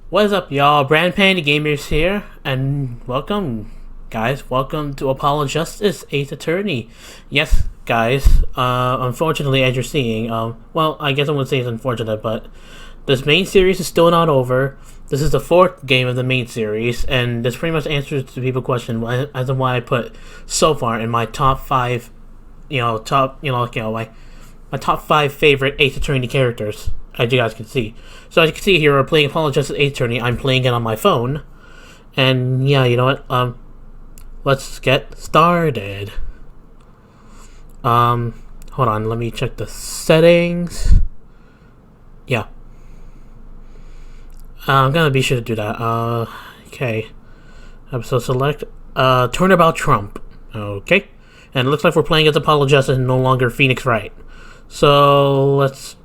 What is up, y'all? Brand Panda Gamers here, and welcome, guys. Welcome to Apollo Justice, Ace Attorney. Yes, guys. Unfortunately, as you're seeing, well, I guess I wouldn't say it's unfortunate, but this main series is still not over. This is the fourth game of the main series, and this pretty much answers to people's question as to why I put so far in my top five, my top five favorite Ace Attorney characters, as you guys can see. So as you can see here, we're playing Apollo Justice Ace Attorney. I'm playing it on my phone. And yeah, you know what? Let's get started. Hold on, let me check the settings. Yeah. I'm gonna be sure to do that. Okay. Episode select. Turnabout Trump. Okay. And it looks like we're playing as Apollo Justice and no longer Phoenix Wright. So let's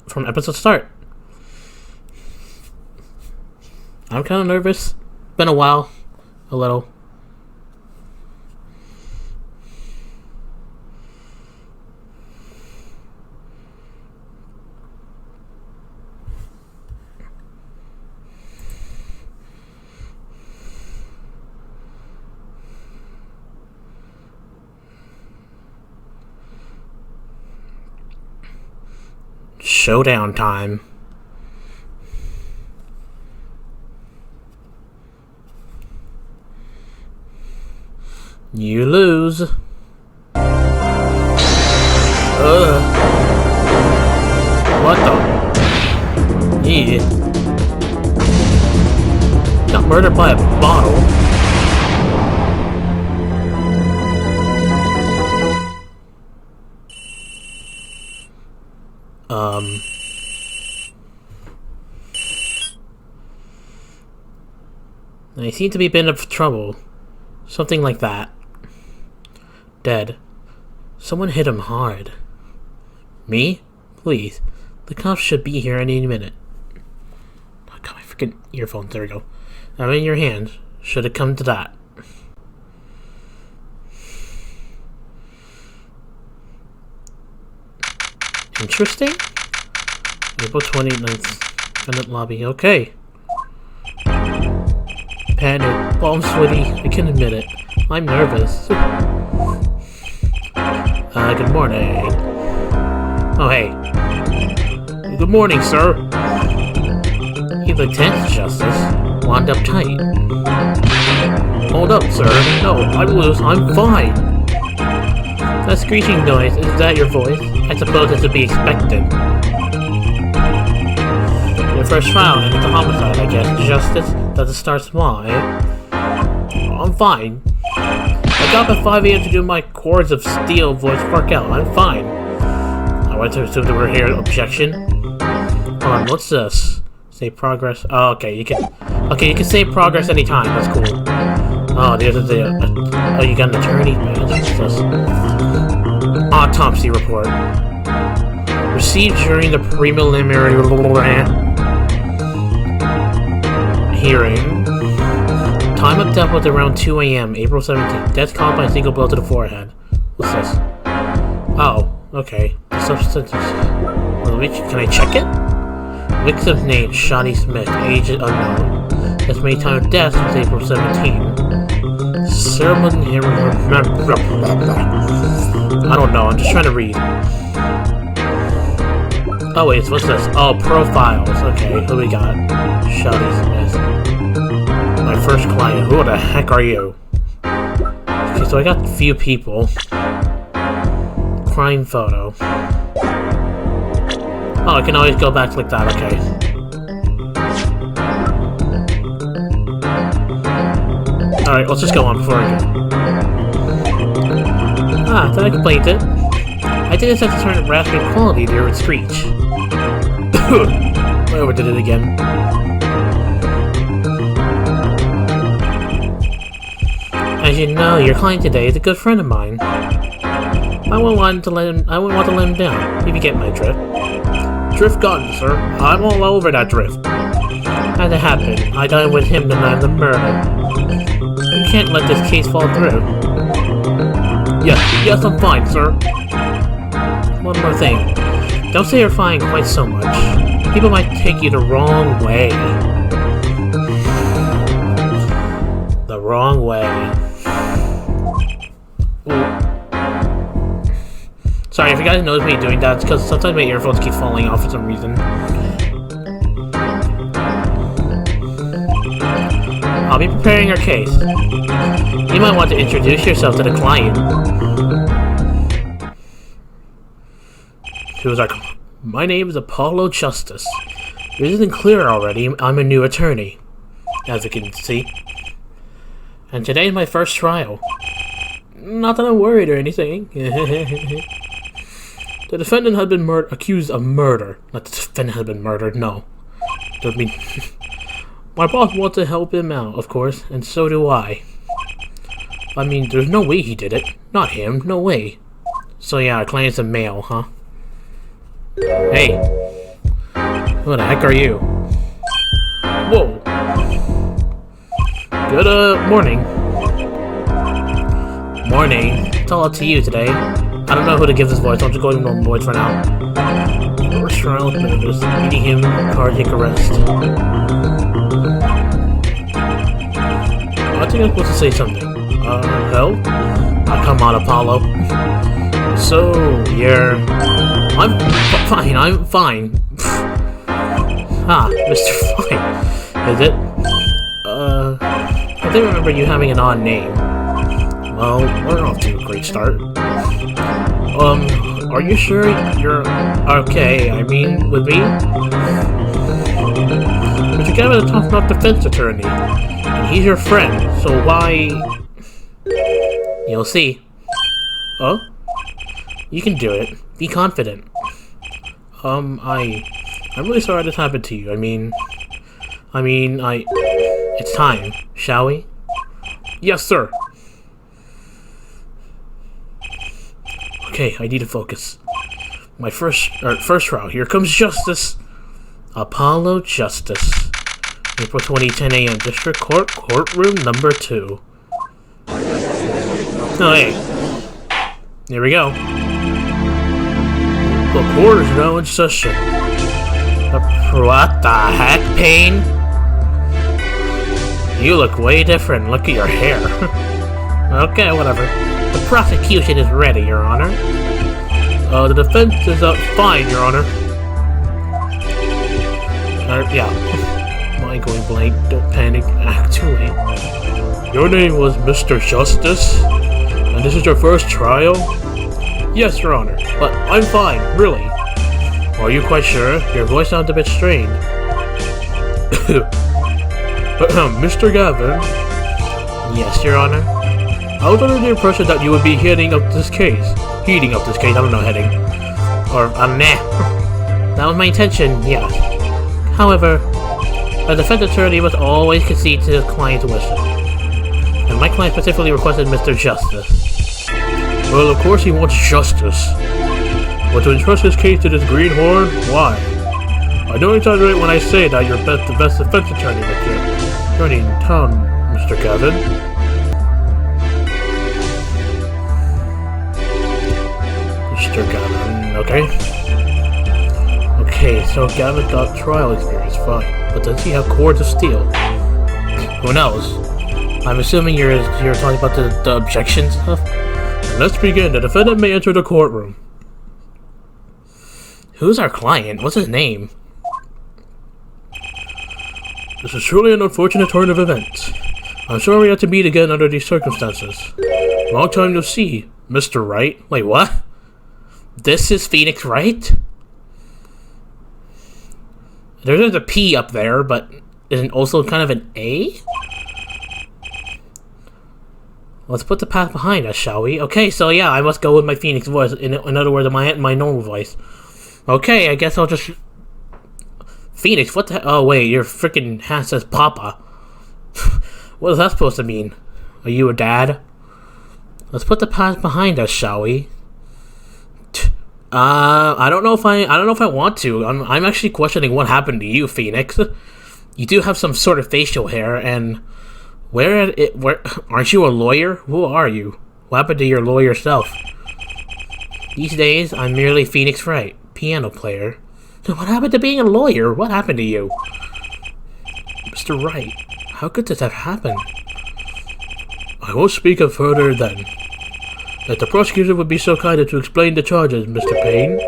from episode start. I'm kind of nervous. Been a while. A little. Showdown time. You lose. What the? Yeah. Got murdered by a bottle. I seem to be in of trouble. Something like that. Dead. Someone hit him hard. Me? Please. The cops should be here any minute. Oh god, my freaking earphones. There we go. I'm in your hands. Should it come to that. Interesting. April 29th. Senate lobby. Okay. Panic. Oh, I'm sweaty. I can admit it. I'm nervous. Good morning. Oh, hey. Good morning, sir. You look tense, Justice. Wound up tight. Hold up, sir. No, I'm fine. That screeching noise, is that your voice? I suppose it's to be expected. Your first trial, and it's a homicide, I guess. Justice? Does it start small, eh? I'm fine. I got up at 5 a.m. to do my cords of steel voice work out. I'm fine. I went to assume that we're here. Objection? Hold on, what's this? Save progress. Oh, okay, you can save progress anytime. That's cool. Oh, there's oh, you got an attorney? Man, what's this? Autopsy report. Received during the preliminary hearing. Time of death was around 2 a.m., April 17th. Death caused by a single blow to the forehead. What's this? Oh, okay. The substance. Can I check it? Victim's name, Shotty Smith. Age unknown. Estimated time of death was April 17th. Ceremony. I don't know, I'm just trying to read. Oh wait, what's this? Oh, profiles. Okay, who we got? Shotty Smith. My first client. Who the heck are you? Okay, so I got a few people. Crime photo. Oh, I can always go back like that, okay. Alright, let's just go on before I go. Ah, then I complained it. I did this to turn raspberry quality there with Screech. I overdid it again. As you know, your client today is a good friend of mine. I wouldn't want to let him down, if you get my drift. Drift gone, sir. I'm all over that drift. As it happened, I dined with him the night of the murder. You can't let this case fall through. Yes, I'm fine, sir. One more thing. Don't say you're fine quite so much. People might take you the wrong way. wrong way. Ooh. Sorry, if you guys notice me doing that, it's because sometimes my earphones keep falling off for some reason. I'll be preparing your case. You might want to introduce yourself to the client. She was like, my name is Apollo Justice. If it isn't clear already, I'm a new attorney, as you can see. And today is my first trial. Not that I'm worried or anything. The defendant had been accused of murder. Not the defendant had been murdered, no. I mean, my boss wants to help him out, of course, and so do I. I mean, there's no way he did it. Not him, no way. So yeah, our client's a male, huh? Hey. Who the heck are you? Whoa. Good, morning. Morning. It's all up to you today. I don't know who to give this voice, I'll just go with normal voice for now. First trial nervous, meeting him, cardiac arrest. I think I'm supposed to say something. Help? Oh, come on, Apollo. So, I'm fine. Mr. Fine. Is it? I think I remember you having an odd name. Well, we're off to a great start. Are you sure you're okay? I mean, with me? Mr. Gavin is a tough-enough defense attorney, and he's your friend, so why... You'll see. Oh? You can do it. Be confident. I'm really sorry this happened to you. I mean, it's time, shall we? Yes, sir. Okay, I need to focus. My first trial. Here comes Justice. Apollo Justice. April 20, 10 a.m. District Court, courtroom number 2. Oh, hey. Here we go. The court is now in session. What the heck, Payne? You look way different. Look at your hair. Okay, whatever. The prosecution is ready, Your Honor. The defense is fine, Your Honor. Yeah. Mind going blank. Don't panic. Act too late. Your name was Mr. Justice? And this is your first trial? Yes, Your Honor. But I'm fine, really. Are you quite sure? Your voice sounds a bit strained. Mr. Gavin? Yes, Your Honor. I was under the impression that you would be heating up this case. I don't know, heading. Or, nah. That was my intention, yes. However, a defense attorney must always concede to his client's wishes. And my client specifically requested Mr. Justice. Well, of course he wants justice. But to entrust his case to this greenhorn? Why? I don't exaggerate when I say that you're the best defense attorney with your attorney in town, Mr. Gavin. Mr. Gavin, okay. Okay, so Gavin got trial experience, fine. But does he have cords of steel? Who knows? I'm assuming you're talking about the objection stuff? Let's begin. The defendant may enter the courtroom. Who's our client? What's his name? This is truly an unfortunate turn of events. I'm sorry we have to meet again under these circumstances. Long time no see, Mr. Wright. Wait, what? This is Phoenix Wright? There's a P up there, but isn't also kind of an A? Let's put the past behind us, shall we? Okay, so yeah, I must go with my Phoenix voice. In other words, my normal voice. Okay, I guess I'll just... Phoenix, what the... Oh, wait, your freaking hat says Papa. What is that supposed to mean? Are you a dad? Let's put the past behind us, shall we? I don't know if I want to. I'm actually questioning what happened to you, Phoenix. You do have some sort of facial hair, and... Where aren't you a lawyer? Who are you? What happened to your lawyer self? These days, I'm merely Phoenix Wright, piano player. So what happened to being a lawyer? What happened to you? Mr. Wright, how could this have happened? I won't speak of further then. If the prosecutor would be so kind as to explain the charges, Mr. Payne.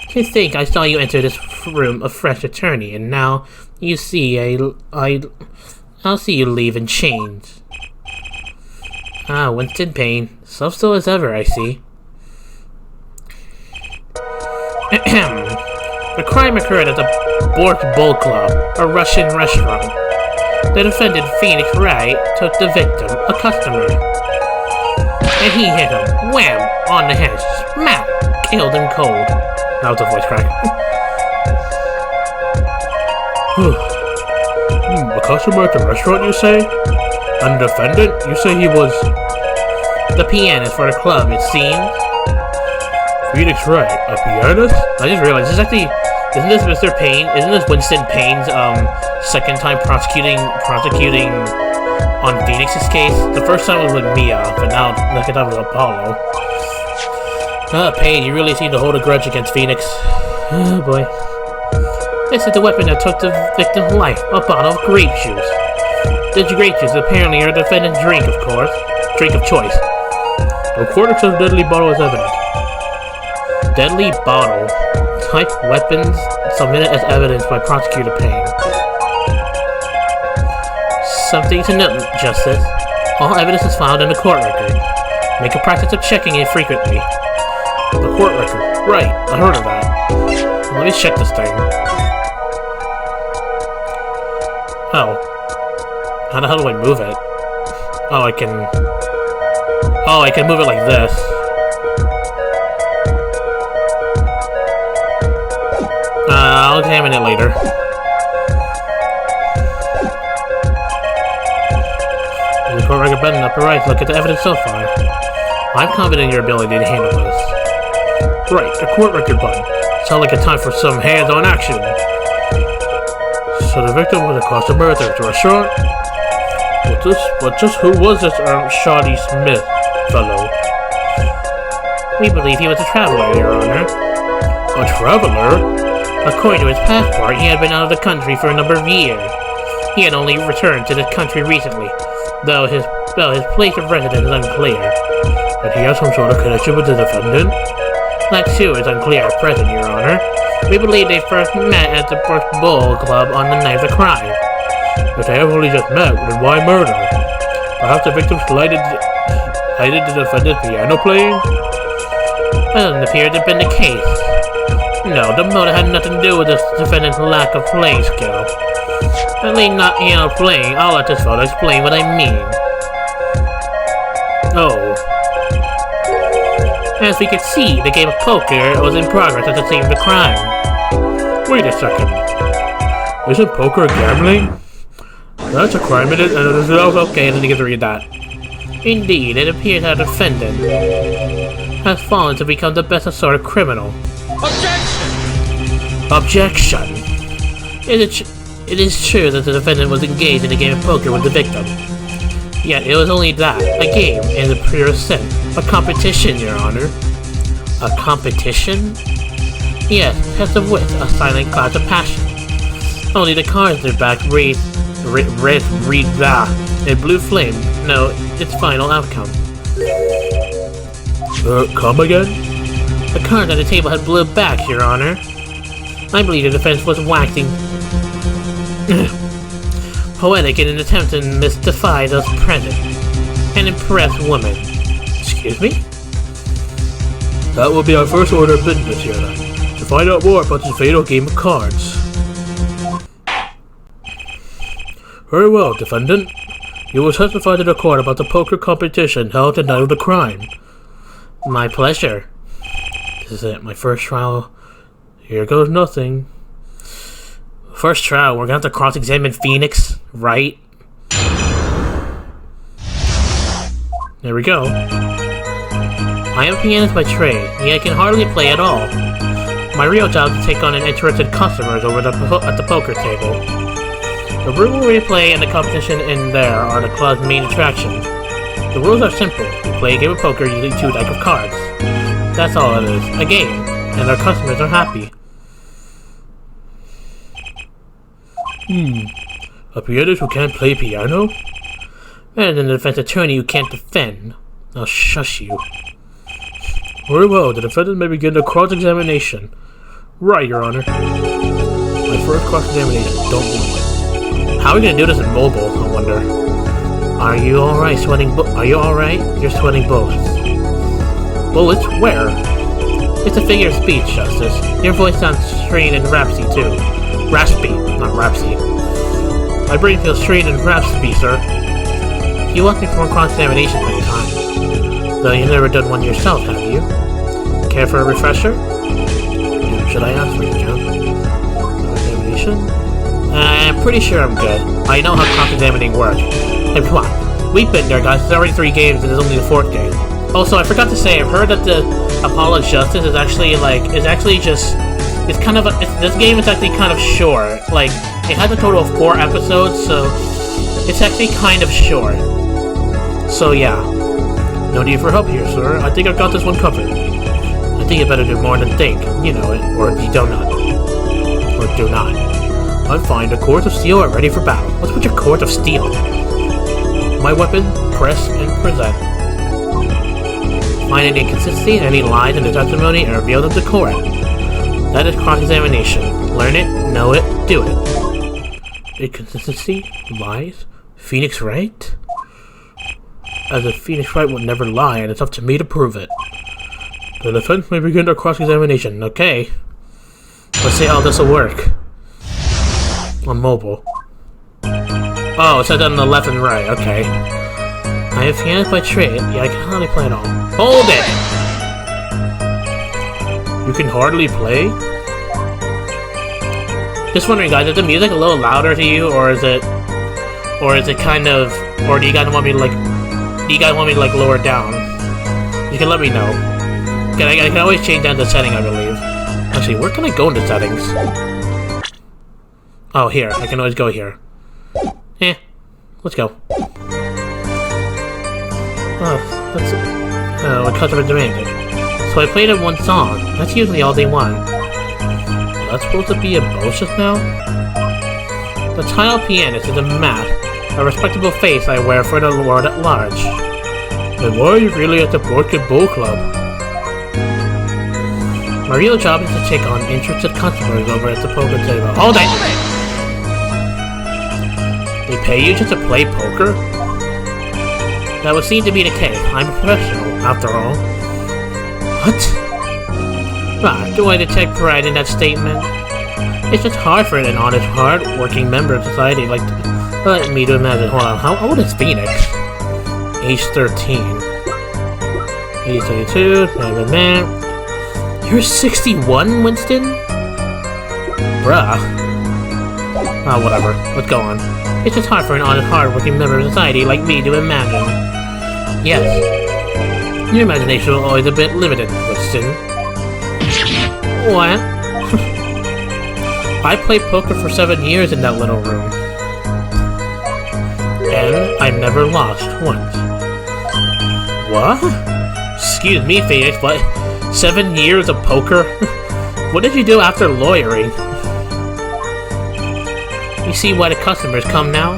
To think I saw you enter this room a fresh attorney, and now you see I'll see you leave in chains. Ah, Winston Payne. So as ever, I see. The crime occurred at the Bork Bull Club, a Russian restaurant. The defendant, Phoenix Wright, took the victim, a customer, and he hit him, wham, on the head, smack, killed him cold. That was a voice crack. A customer at the restaurant, you say? And the defendant? You say he was... The pianist for the club, it seems. Phoenix Wright, a pianist? I just realized, isn't this Mr. Payne? Isn't this Winston Payne's, second time prosecuting on Phoenix's case? The first time was with Mia, but now the second time was Apollo. Payne, you really seem to hold a grudge against Phoenix. Oh boy. This is the weapon that took the victim's life, a bottle of grape juice. The grape juice apparently are the defendant's drink, of course. Drink of choice. The cortex of the deadly bottle is evident. Deadly bottle. Type weapons submitted as evidence by Prosecutor Payne. Something to note, Justice. All evidence is filed in the court record. Make a practice of checking it frequently. The court record. Right, I heard of that. Let me check this thing. Oh. How the hell do I move it? Oh, I can move it like this. I'll examine it later. The court record button upper right. Look at the evidence so far. I'm confident in your ability to handle this. Right, the court record button. Sounds like a time for some hands-on action. So the victim was a customer at the restaurant? But just who was this Shoddy Smith fellow? We believe he was a traveler, Your Honor. A traveler? According to his passport, he had been out of the country for a number of years. He had only returned to the country recently, though his place of residence is unclear. But he has some sort of connection with the defendant? That too is unclear at present, Your Honor. We believe they first met at the Bork Bull Club on the night of the crime. If they have only just met, then why murder? Perhaps the victim slighted the defendant's piano playing? Doesn't appear to have been the case. No, the motive had nothing to do with the defendant's lack of playing skill. At least not piano playing. I'll let this photo explain what I mean. Oh. As we could see, the game of poker was in progress at the scene of the crime. Wait a second. Isn't poker gambling? That's a crime, and okay, then you get to read that. Indeed, it appears that the defendant has fallen to become the best assorted criminal. Objection! It is true that the defendant was engaged in a game of poker with the victim. Yet it was only that, a game in the purest sense. A competition, Your Honor. A competition? Yes, test of wit, a silent class of passion. Only the cards are back read that. A blue flame, no, its final outcome. Come again? The cards on the table had blue backs, Your Honor. I believe the defense was waxing poetic in an attempt to mystify those present and impress women. Excuse me? That will be our first order of business here then. To find out more about this fatal game of cards. Very well, defendant. You will testify to the court about the poker competition held the night of the crime. My pleasure. This is it, my first trial. Here goes nothing. First trial, we're gonna have to cross-examine Phoenix, right? There we go. I am a pianist by trade, yet I can hardly play at all. My real job is to take on interested customers over at the poker table. The room where we play and the competition in there are the club's main attractions. The rules are simple. We play a game of poker using 2 decks of cards. That's all it is. A game. And our customers are happy. A pianist who can't play piano? Better than a defense attorney who can't defend. I'll shush you. Very well, the defendant may begin the cross-examination. Right, Your Honor. My first cross-examination, don't blow it. How are we gonna do this in mobile, I wonder? Are you alright sweating Are you alright? You're sweating bullets. Bullets? Where? It's a figure of speech, Justice. Your voice sounds strained and raspy, too. Raspy, not rapsy. My brain feels strained and raspy, sir. You asked me for a cross-examination many times. Though you've never done one yourself, have you? Care for a refresher? Should I ask for you, John? Cross-examination? I'm pretty sure I'm good. I know how cross-examining works. Hey, come on. We've been there, guys. It's already 3 games, and it's only the 4th game. Also, I forgot to say, I've heard that the Apollo's Justice is actually, this game is actually kind of short. Like, it has a total of 4 episodes, so it's actually kind of short. So, yeah. No need for help here, sir. I think I've got this one covered. I think you better do more than think. You know it, or you do not. Or do not. I'm fine. The cords of steel are ready for battle. What's with your cords of steel? My weapon, press, and present. Find any inconsistency and any lies in the testimony and reveal them to court. That is cross-examination. Learn it, know it, do it. Inconsistency? Lies? Phoenix Wright? As if Phoenix Wright would never lie, and it's up to me to prove it. The defense may begin their cross-examination. Okay. Let's see how this will work. On mobile. Oh, it says that on the left and right. Okay. I have piano by trade. Yeah, I can hardly play at all. Hold it! You can hardly play? Just wondering, guys, is the music a little louder to you, or is it kind of, or do you guys want me to lower it down? You can let me know. I can always change down the setting, I believe. Actually, where can I go in the settings? Oh, here. I can always go here. Let's go. What customer demanded. So I played them one song. That's usually all they want. That's supposed to be a bonus just now? The tile pianist is a mat, a respectable face I wear for the Lord at large. Then why are you really at the Borkin Bowl Club? My real job is to take on interested customers over at the poker table. Hold it! They pay you just to play poker? That would seem to be the case. I'm a professional, after all. What? Do I detect pride in that statement? It's just hard for an honest, hard-working member of society like me to imagine. Hold on, how old is Phoenix? Age 13. Age 32, man. You're 61, Winston? Bruh. Ah, whatever. Let's go on. It's just hard for an honest, hard-working member of society like me to imagine. Yes. Your imagination is always a bit limited, Winston. What? I played poker for 7 years in that little room. And I've never lost once. What? Excuse me, Phoenix, but 7 years of poker? What did you do after lawyering? You see why the customers come now?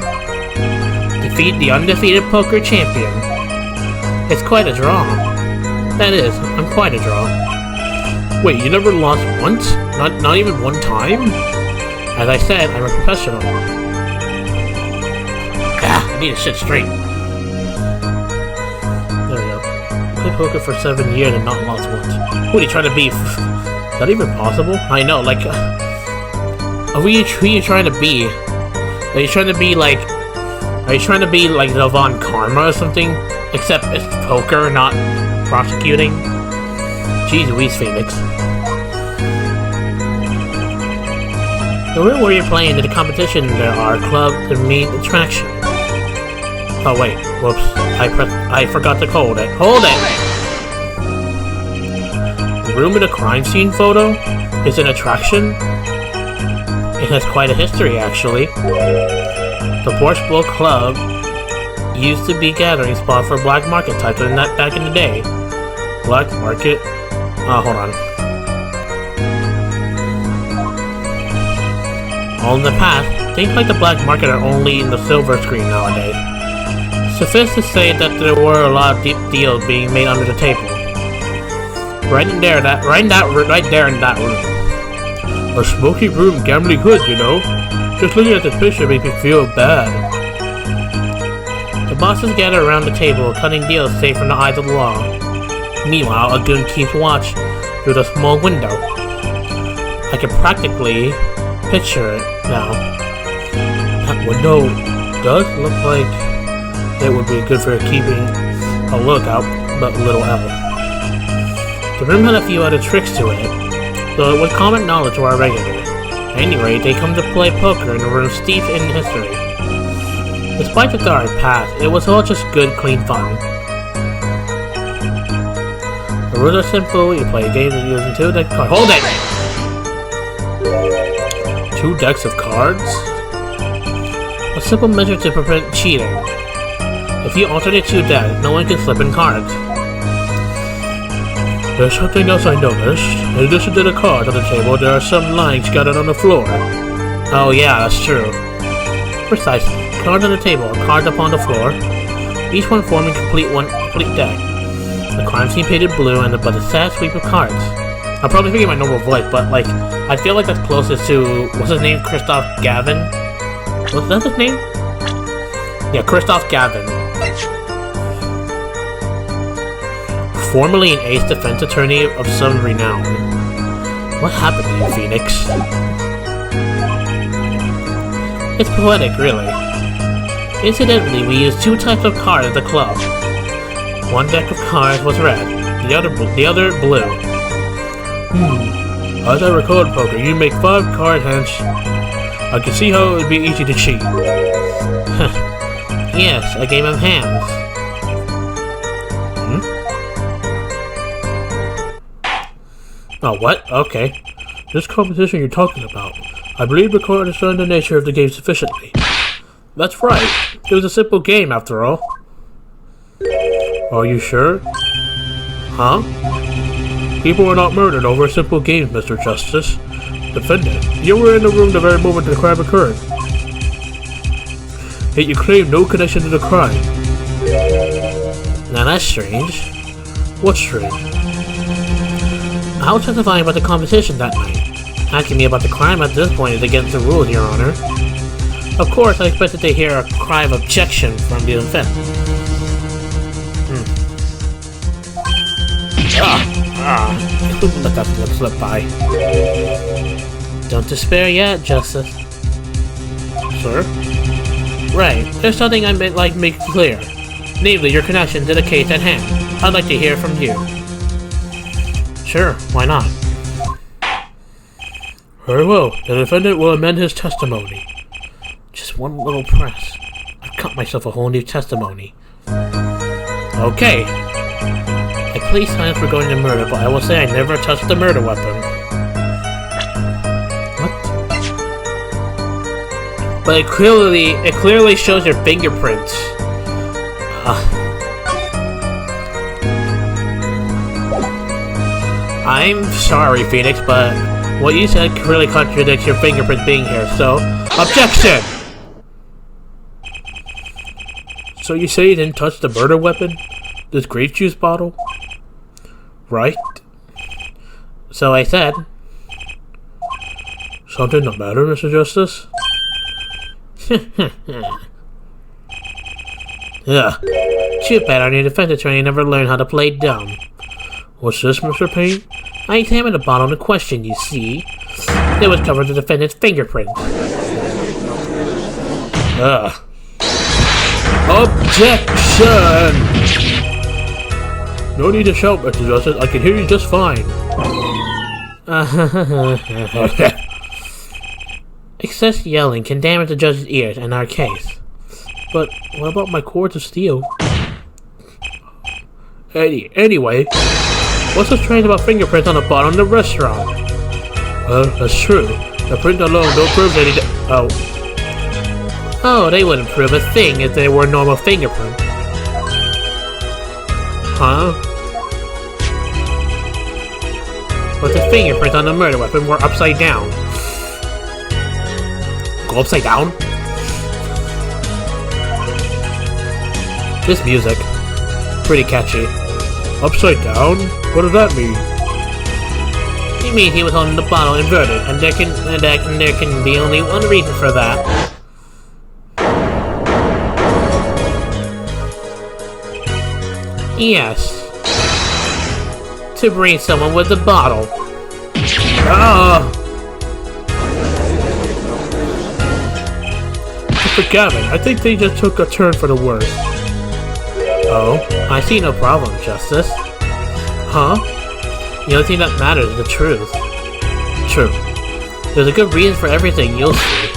Defeat the undefeated poker champion. It's quite a draw. That is, I'm quite a draw. Wait, you never lost once? Not even one time? As I said, I'm a professional. I need to sit straight. There we go. Played poker for 7 years and not lost once. What are you trying to be? Is that even possible? I know, like... who are you trying to be? Are you trying to be like the Von Karma or something? Except it's poker, not prosecuting. Jeez Louise, Phoenix. The room where you're playing in the competition there are club the main attraction. Oh wait, whoops. I forgot to hold it. Hold it! The room in the crime scene photo is an attraction? It has quite a history, actually. The Borscht Bowl Club used to be a gathering spot for black market types back in the day. Black market? Hold on. All in the past, things like the black market are only in the silver screen nowadays. Suffice to say that there were a lot of deep deals being made under the table. Right there in that room. A smoky room gambling hood, you know. Just looking at this picture makes me feel bad. The bosses gather around the table, cutting deals safe from the eyes of the law. Meanwhile, a goon keeps watch through the small window. I can practically picture it now. That window does look like it would be good for keeping a lookout, but little else. The room had a few other tricks to it, though it was common knowledge to our regulars. At any rate, they come to play poker in a room steeped in history. Despite the dark past, it was all just good, clean fun. The rules are simple. You play games using 2 decks of cards. Hold it! 2 decks of cards? A simple measure to prevent cheating. If you alternate 2 decks, no one can slip in cards. There's something else I noticed. In addition to the cards on the table, there are some lines scattered on the floor. Oh yeah, that's true. Precisely. Cards on the table, cards upon the floor, each one forming complete deck. The crime scene painted blue and but a sad sweep of cards. I'm probably thinking my normal voice, but like, I feel like that's closest to, what's his name, Christoph Gavin? Was that his name? Yeah, Christoph Gavin. Formerly an ace defense attorney of some renown. What happened to you, Phoenix? It's poetic, really. Incidentally, we used 2 types of cards at the club. One deck of cards was red, the other blue. As I recall in poker, you make 5 card hands. I can see how it would be easy to cheat. Yes, a game of hands. Oh, what? Okay. This competition you're talking about. I believe the court understood the nature of the game sufficiently. That's right. It was a simple game, after all. Are you sure? Huh? People were not murdered over a simple game, Mr. Justice. Defendant, you were in the room the very moment the crime occurred. Yet you claim no connection to the crime. Now that's strange. What's strange? I was testifying about the competition that night. Asking me about the crime at this point is against the rules, Your Honor. Of course, I expected to hear a cry of objection from the defendant. Let that slip by. Don't despair yet, Justice. Sir? Right, there's something I might like to make clear. Namely, your connection to the case at hand. I'd like to hear from you. Sure, why not? Very well, the defendant will amend his testimony. Just one little press. I've cut myself a whole new testimony. Okay. I plead silence regarding the murder, but I will say I never touched the murder weapon. What? But it clearly shows your fingerprints. I'm sorry, Phoenix, but what you said really contradicts your fingerprint being here, so... Objection! So you say you didn't touch the murder weapon? This grape juice bottle? Right? So I said... Something the matter, Mr. Justice? Ugh. Too bad our new defense attorney never learned how to play dumb. What's this, Mr. Payne? I examined the bottle in question, you see. It was covered with the defendant's fingerprint. Ugh. Objection! No need to shout, Mr. Justice. I can hear you just fine. Excess yelling can damage the judge's ears in our case. But what about my cords of steel? Anyway, what's so strange about fingerprints on the bottom of the restaurant? Well, that's true. The print alone don't prove anything. Oh, they wouldn't prove a thing if they were a normal fingerprint. Huh? But the fingerprints on the murder weapon were upside down. Go upside down? This music, pretty catchy. Upside down? What does that mean? It means he was holding the bottle inverted, and there can be only one reason for that. Yes. To bring someone with the bottle. Mr. Gavin, I think they just took a turn for the worse. Oh, I see no problem, Justice. Huh? The only thing that matters is the truth. True. There's a good reason for everything, you'll see.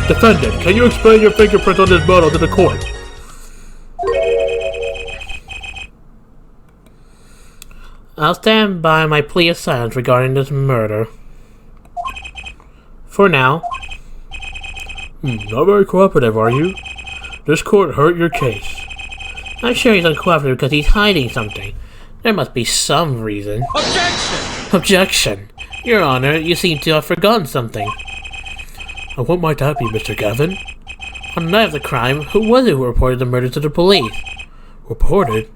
Defendant, can you explain your fingerprints on this bottle to the court? I'll stand by my plea of silence regarding this murder. For now. Not very cooperative, are you? This court hurt your case. I'm sure he's uncooperative because he's hiding something. There must be some reason. Objection! Objection! Your Honor, you seem to have forgotten something. And what might that be, Mr. Gavin? On the night of the crime, who was it who reported the murder to the police? Reported?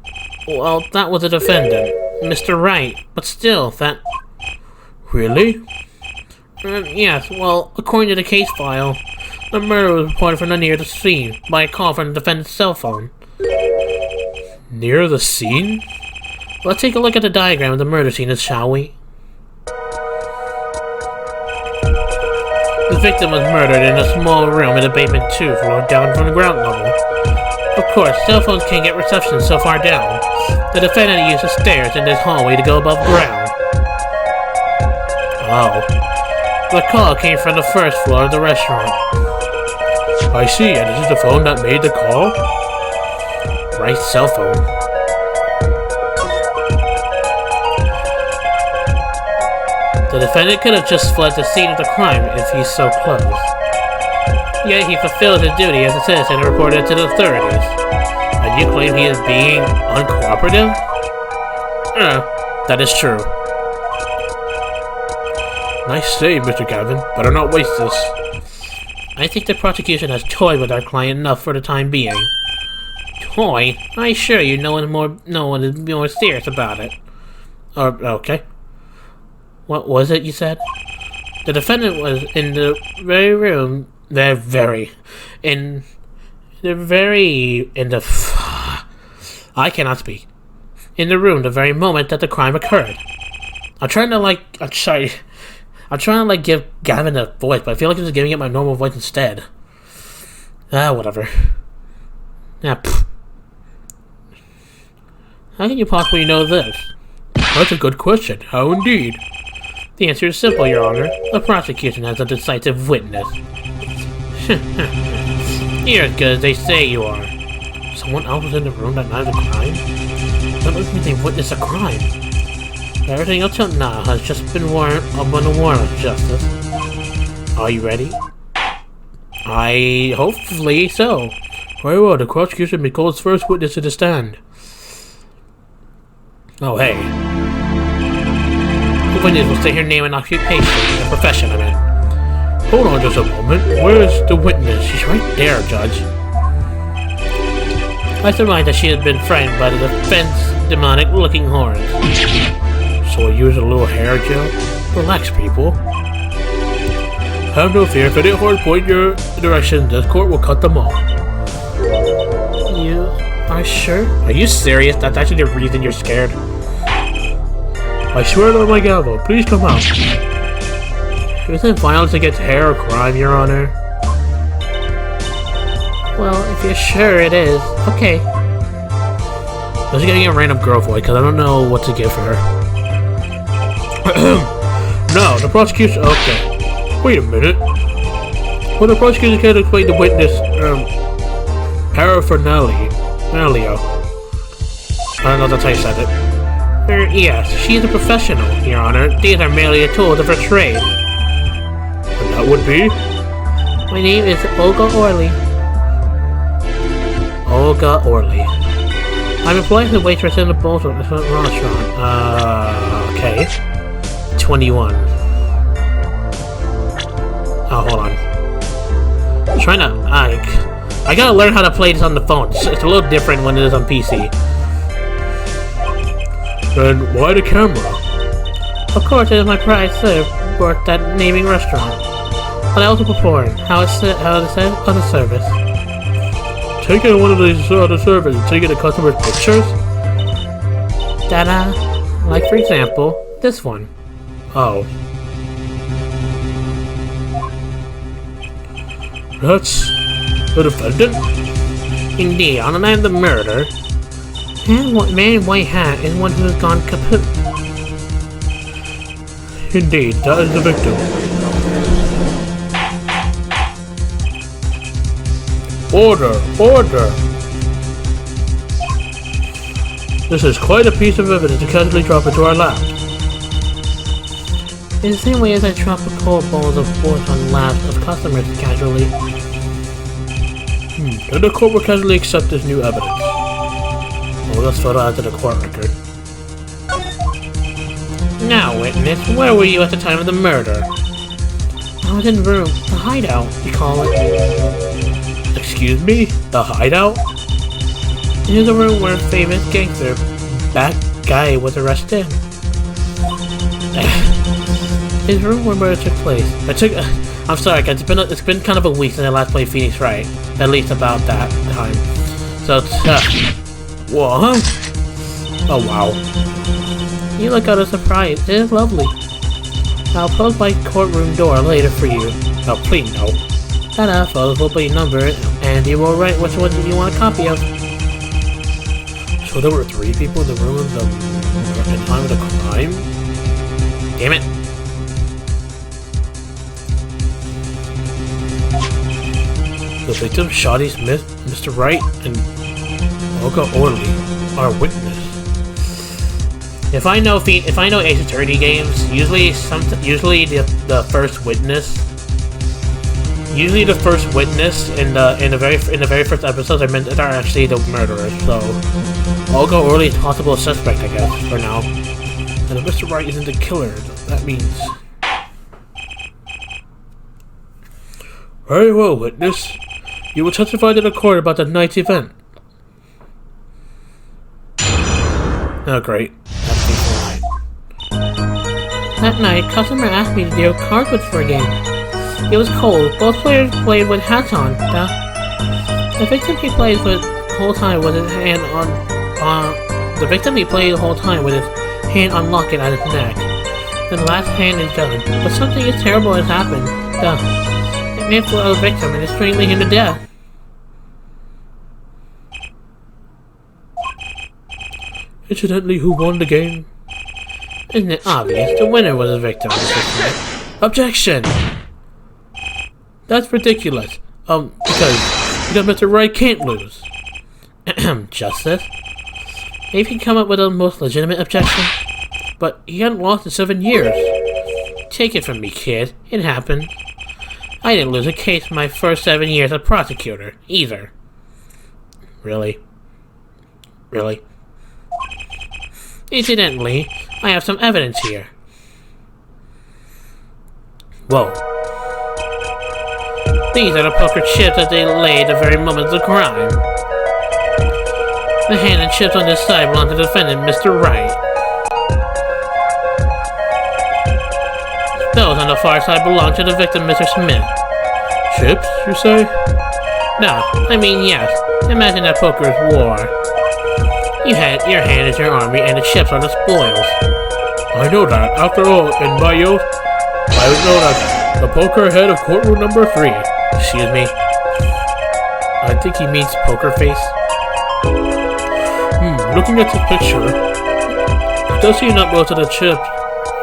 Well, that was the defendant, Mr. Wright. But still, that... Really? Yes, well, according to the case file, the murder was reported from near the scene by a call from the defendant's cell phone. Near the scene? Let's take a look at the diagram of the murder scene, shall we? The victim was murdered in a small room in the basement 2 floor down from the ground level. Of course, cell phones can't get reception so far down. The defendant used the stairs in this hallway to go above ground. Oh. The call came from the first floor of the restaurant. I see, and this is the phone that made the call? Right cell phone. The defendant could have just fled the scene of the crime if he's so close. Yet he fulfilled his duty as a citizen and reported it to the authorities. And you claim he is being uncooperative? That is true. Nice save, Mr. Gavin. Better not waste this. I think the prosecution has toyed with our client enough for the time being. Toy? I assure you no one is more serious about it. Okay. What was it you said? The defendant was in the very room... I cannot speak. In the room the very moment that the crime occurred. I'm trying to give Gavin a voice, but I feel like I'm just giving it my normal voice instead. Whatever. How can you possibly know this? That's a good question. How indeed? The answer is simple, Your Honor. The prosecution has a decisive witness. You're as good as they say you are. Someone else was in the room that night of the crime? That doesn't mean they witnessed a crime. Everything up till now has just been up on the warrant of justice. Are you ready? Hopefully so. Very well, the prosecution may call its first witness to the stand. Oh, hey. The witness will state her name and occupation, the profession, I mean. Hold on just a moment. Where's the witness? She's right there, Judge. I surmise that she has been framed by the defense demonic-looking horns. So I use a little hair gel? Relax, people. Have no fear, if any horn point your direction, this court will cut them off. You are sure? Are you serious? That's actually the reason you're scared? I swear it on my gavel. Please come out. Isn't violence against hair a crime, Your Honor? Well, if you're sure it is, okay. I'm just getting a random girl voice because I don't know what to give her. No, the prosecution. Okay. Wait a minute. Well, the prosecution can't explain the witness, paraphernalia. I don't know that's how you said it. Yes, she is a professional, Your Honor. These are merely the tools of her trade. And that would be? My name is Olga Orley. Olga Orley. I'm employed as a waitress in the Bolton restaurant. Okay. 21. Oh, hold on. I'm trying to I gotta learn how to play this on the phone. It's a little different when it is on PC. Then why the camera? Of course, it is my pride to work that naming restaurant. But I also perform how it said on the service. Taking one of these other service and taking the customer's pictures? Like for example, this one. Oh. That's the defendant? Indeed, on the night of the murder, man in white hat is one who has gone kaput. Indeed, that is the victim. Order! Order! This is quite a piece of evidence to casually drop into our lap. In the same way as I drop a cold balls of force on laps of customers casually. Then the court will casually accept this new evidence. Well, let's throw that into the court record. Now, witness, where were you at the time of the murder? I was in the room, the hideout, you call it. Excuse me? The hideout? It is a room where a famous gangster, Bad Guy, was arrested. His room where murder took place. I'm sorry guys, it's been kind of a week since I last played Phoenix Wright. At least about that time. So, what? Oh wow. You look out of surprise. It is lovely. I'll close my courtroom door later for you. Oh, please no. Ta-da, photos will be numbered, and you will write which one you want a copy of. So there were 3 people in the room at the time of the crime? Damn it. The victim, Shoddy Smith, Mr. Wright, and Olga Orley, our witness. If I know Ace Attorney games, usually the first witness in the very first episodes are actually the murderers. So Olga Orley is possible suspect, I guess, for now. And if Mr. Wright isn't the killer, that means. Very well, witness. You will testify to the court about the night's event. Oh, great. That night, customer asked me to deal cards with for a game. It was cold. Both players played with hats on. The victim he played with the whole time with his hand on locket at his neck. The last hand is done, but something is terrible has happened. It may have killed the victim and is strangling him to death. Incidentally, who won the game? Isn't it obvious? The winner was the victim. Objection! That's ridiculous. Because Mr. Wright can't lose. Justice? Maybe you can come up with a most legitimate objection. But he hadn't lost in 7 years. Take it from me, kid. It happened. I didn't lose a case in my first 7 years as prosecutor, either. Really? Really? Incidentally, I have some evidence here. Whoa. These are the poker chips that they laid the very moment of the crime. The hand and chips on this side belong to the defendant, Mr. Wright. Those on the far side belong to the victim, Mr. Smith. Chips, you say? No, I mean yes. Imagine that poker is war. Your hand is your army, and the chips are the spoils. I know that. After all, in my youth, I was known as the poker head of courtroom number 3. Excuse me. I think he means poker face. Looking at the picture, it does seem that most of the chips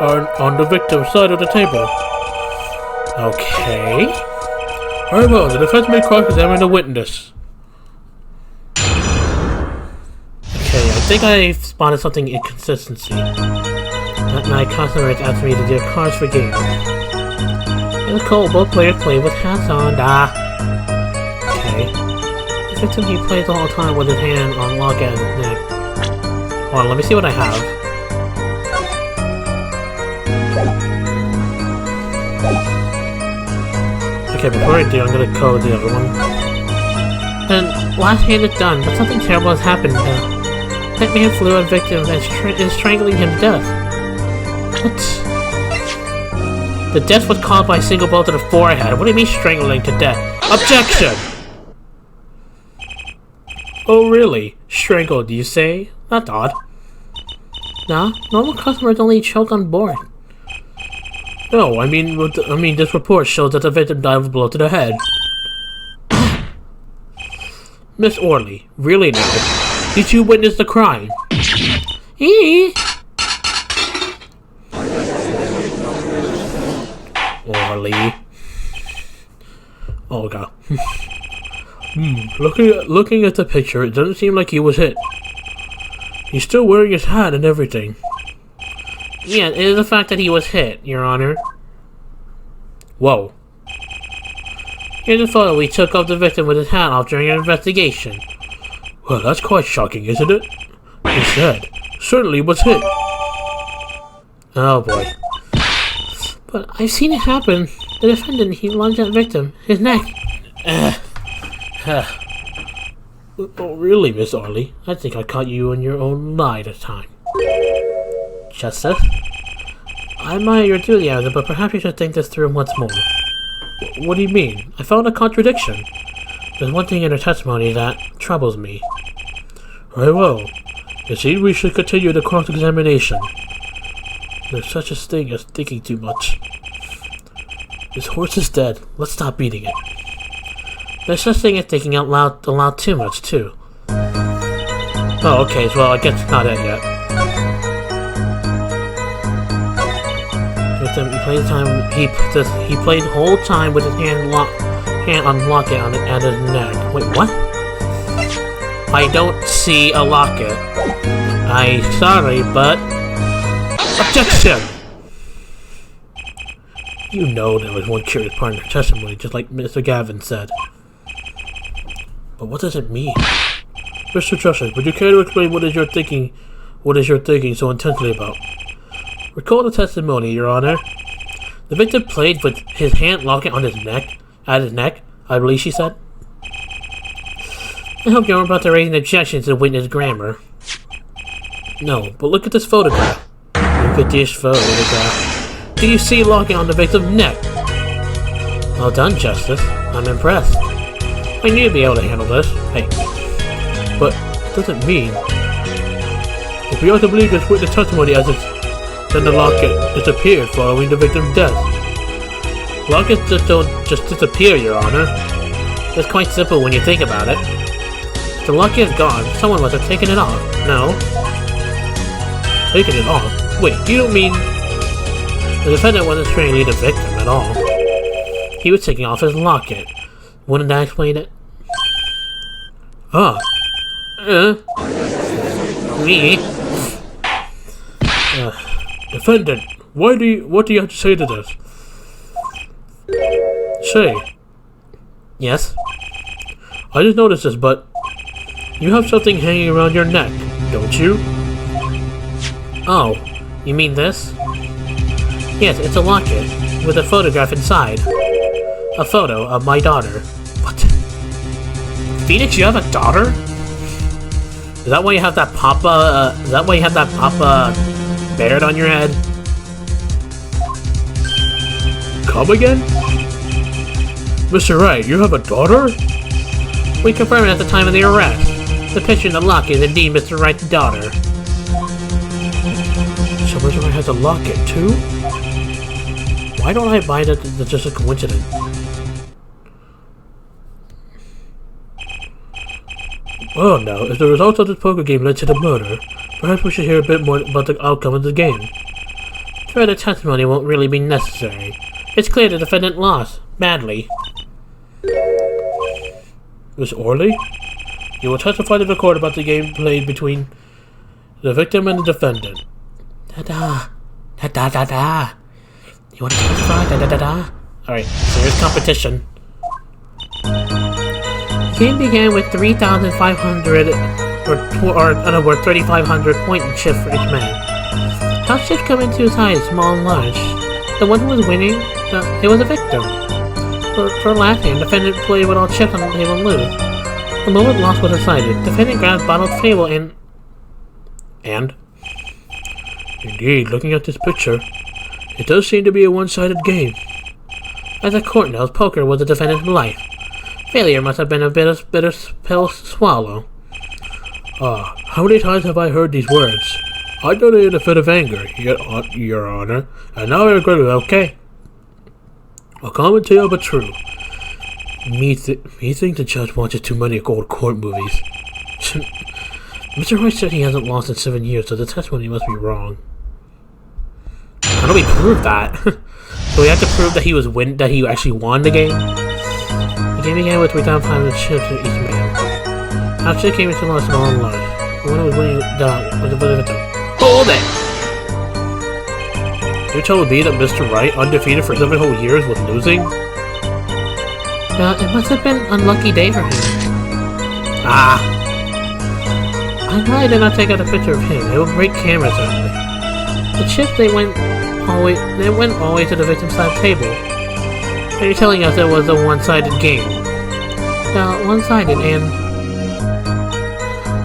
are on the victim's side of the table. Okay. Very well, the defense may cross-examine the witness. Okay, I think I spotted something inconsistency. That night, customers asked me to deal cards for games. It was cold, both players played with hats on. Okay. The victim he plays the whole time with his hand on lock at his neck. Hold on, let me see what I have. Okay, before I do, I'm gonna code the other one. last hand is done, but something terrible has happened. That man flew a victim that is strangling him to death. What? The death was caused by a single blow to the forehead. What do you mean strangling to death? Objection! Oh really? Strangled, you say? That's odd. Nah, normal customers only choke on board. No, I mean this report shows that the victim died of a blow to the head. Miss Orley, really now? Did you witness the crime? Orley. Oh god. Looking at the picture, it doesn't seem like he was hit. He's still wearing his hat and everything. Yeah, it is the fact that he was hit, Your Honor. Whoa. Here's a photo we took of the victim with his hat off during an investigation. Well, that's quite shocking, isn't it? His head certainly was hit. Oh boy. But I've seen it happen. The defendant, he lunged at the victim. His neck. Oh, really, Miss Orley? I think I caught you in your own lie this time. Justice? I admire your enthusiasm, but perhaps you should think this through once more. What do you mean? I found a contradiction. There's one thing in her testimony that troubles me. Very well. It seems we should continue the cross-examination. There's such a thing as thinking too much. This horse is dead. Let's stop beating it. There's such a thing as thinking out loud too much, too. Oh, okay, well, I guess it's not it yet. He played the whole time with his hand on locket at his neck. Wait, what? I don't see a locket. I'm sorry, but... Objection! You know there was one curious part in her testimony, just like Mr. Gavin said. But what does it mean? Mr. Justice, would you care to explain what is your thinking so intensely about? Recall the testimony, Your Honor. The victim played with his hand locket on his neck, I believe she said. I hope you're about to raise an objection to the witness grammar. No, but look at this photograph. Look at this photograph. Do you see locket on the victim's neck? Well done, Justice. I'm impressed. I knew you'd be able to handle this. Hey. But it doesn't mean... If we are to believe this witness testimony as it's... Then the locket disappeared following the victim's death. Lockets just don't just disappear, Your Honor. It's quite simple when you think about it. If the locket is gone, someone must have taken it off. No. Taken it off? Wait, you don't mean... The defendant wasn't strangling the victim at all. He was taking off his locket. Wouldn't that explain it? Ah. Me? Defendant, what do you have to say to this? Say. Yes? I just noticed this, but... You have something hanging around your neck, don't you? Oh, you mean this? Yes, it's a locket, with a photograph inside. A photo of my daughter. What? Phoenix, you have a daughter? Is that why you have that Papa, beard on your head? Come again? Mr. Wright, you have a daughter? We confirmed at the time of the arrest. The picture in the locket is indeed Mr. Wright's daughter. So Mr. Wright has a locket too? Why don't I buy that it's just a coincidence? Oh no, if the results of this poker game led to the murder, perhaps we should hear a bit more about the outcome of the game. Further testimony won't really be necessary. It's clear the defendant lost. Badly. Miss Orley? You will testify to the court about the game played between the victim and the defendant. Da-da. Da-da-da-da. You want to testify? Da-da-da-da. Alright, serious competition. The game began with 3,500 or in other words, 3,500 point shift for each man. How shifts come into size, small and large? The one who was winning, it was a victim. For last game, the defendant played with all chips on the table and lose. The moment loss was decided, defendant grabbed bottled table and... Indeed, looking at this picture, it does seem to be a one-sided game. As a court knows, poker was the defendant's life. Failure must have been a bitter pill to swallow. How many times have I heard these words? I done it in a fit of anger, Your Honor, and now I regret it, okay? A common tale, but true. Me think the judge watches too many old court movies. Mr. White said he hasn't lost in 7 years, so the testimony must be wrong. How do we prove that? So we have to prove that he actually won the game? The game began with 3,500 chips in each man. After it came into the small and large. The one who was winning was the victim. Hold it! You're telling me that Mr. Wright, undefeated for 7 whole years, was losing? It must have been an unlucky day for him. I'm glad I did not take out a picture of him. It would break cameras certainly. The chips they went all the way to the victim's side table. Are you telling us it was a one-sided game? One-sided and...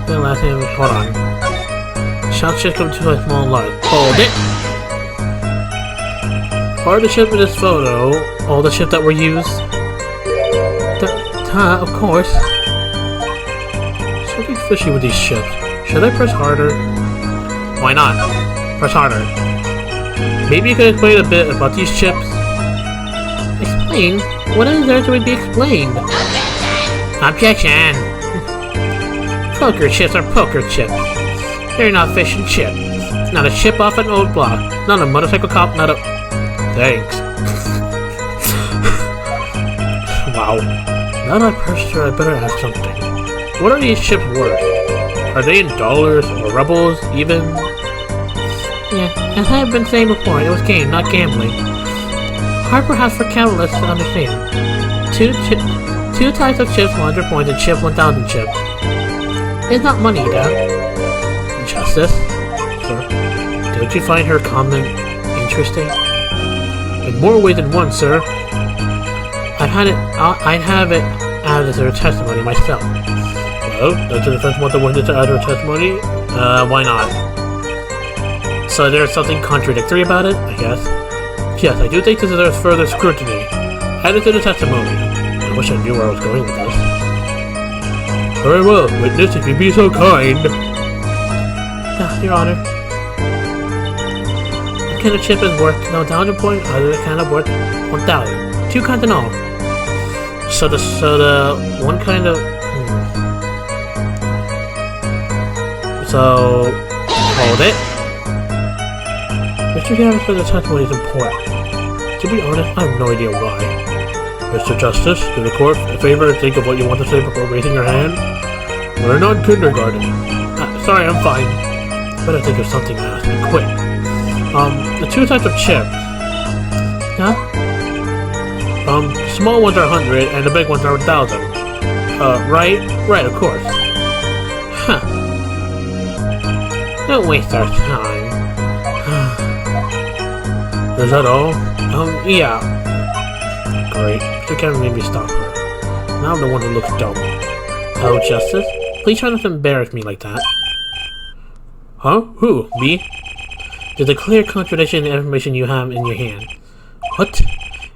The last name, hold on. Shots should come to a small and large. Hold it! Are the chips in this photo all the chips that were used? Of course. Something fishy with these chips. Should I press harder? Why not? Press harder. Maybe you could explain a bit about these chips? Explain? What is there to be explained? Objection! Poker chips are poker chips. They're not fish and chips. Not a chip off an old block. Not a motorcycle cop, not a... Thanks. Wow. Now that I pressed her, I better ask something. What are these chips worth? Are they in dollars or rubles, even? Yeah, as I have been saying before, it was game, not gambling. Hard perhaps for capitalists to understand. Two types of chips, 100 points, and chip 1,000 chip. It's not money, Dad. Justice? Sir? Don't you find her comment interesting? In more ways than one, sir. I'd have it added to her testimony myself. Well, does the defense want the witness to add her testimony? Why not? So there's something contradictory about it, I guess? Yes, I do think this deserves further scrutiny. Add it to the testimony. I wish I knew where I was going with this. Very well, witness, if you'd be so kind. Your Honor. The kind of chip is worth no 1,000 points, other kind of worth 1,000. 2 kinds in all. So the one kind of... So... Hold it. Mr. Garris said the testimony is important. To be honest, I have no idea why. Mr. Justice, do the court a favor and think of what you want to say before raising your hand? We're not kindergarten. Sorry, I'm fine. Better think of something to ask me quick. The 2 types of chips. Huh? The small ones are 100 and the big ones are 1,000. Right? Right, of course. Huh. Don't waste our time. Is that all? Yeah. Great. Mr. Kevin made me stop her. Now I'm the one who looks dumb. Oh, Justice? Please try not to embarrass me like that. Huh? Who? Me? There's a clear contradiction in the information you have in your hand. What?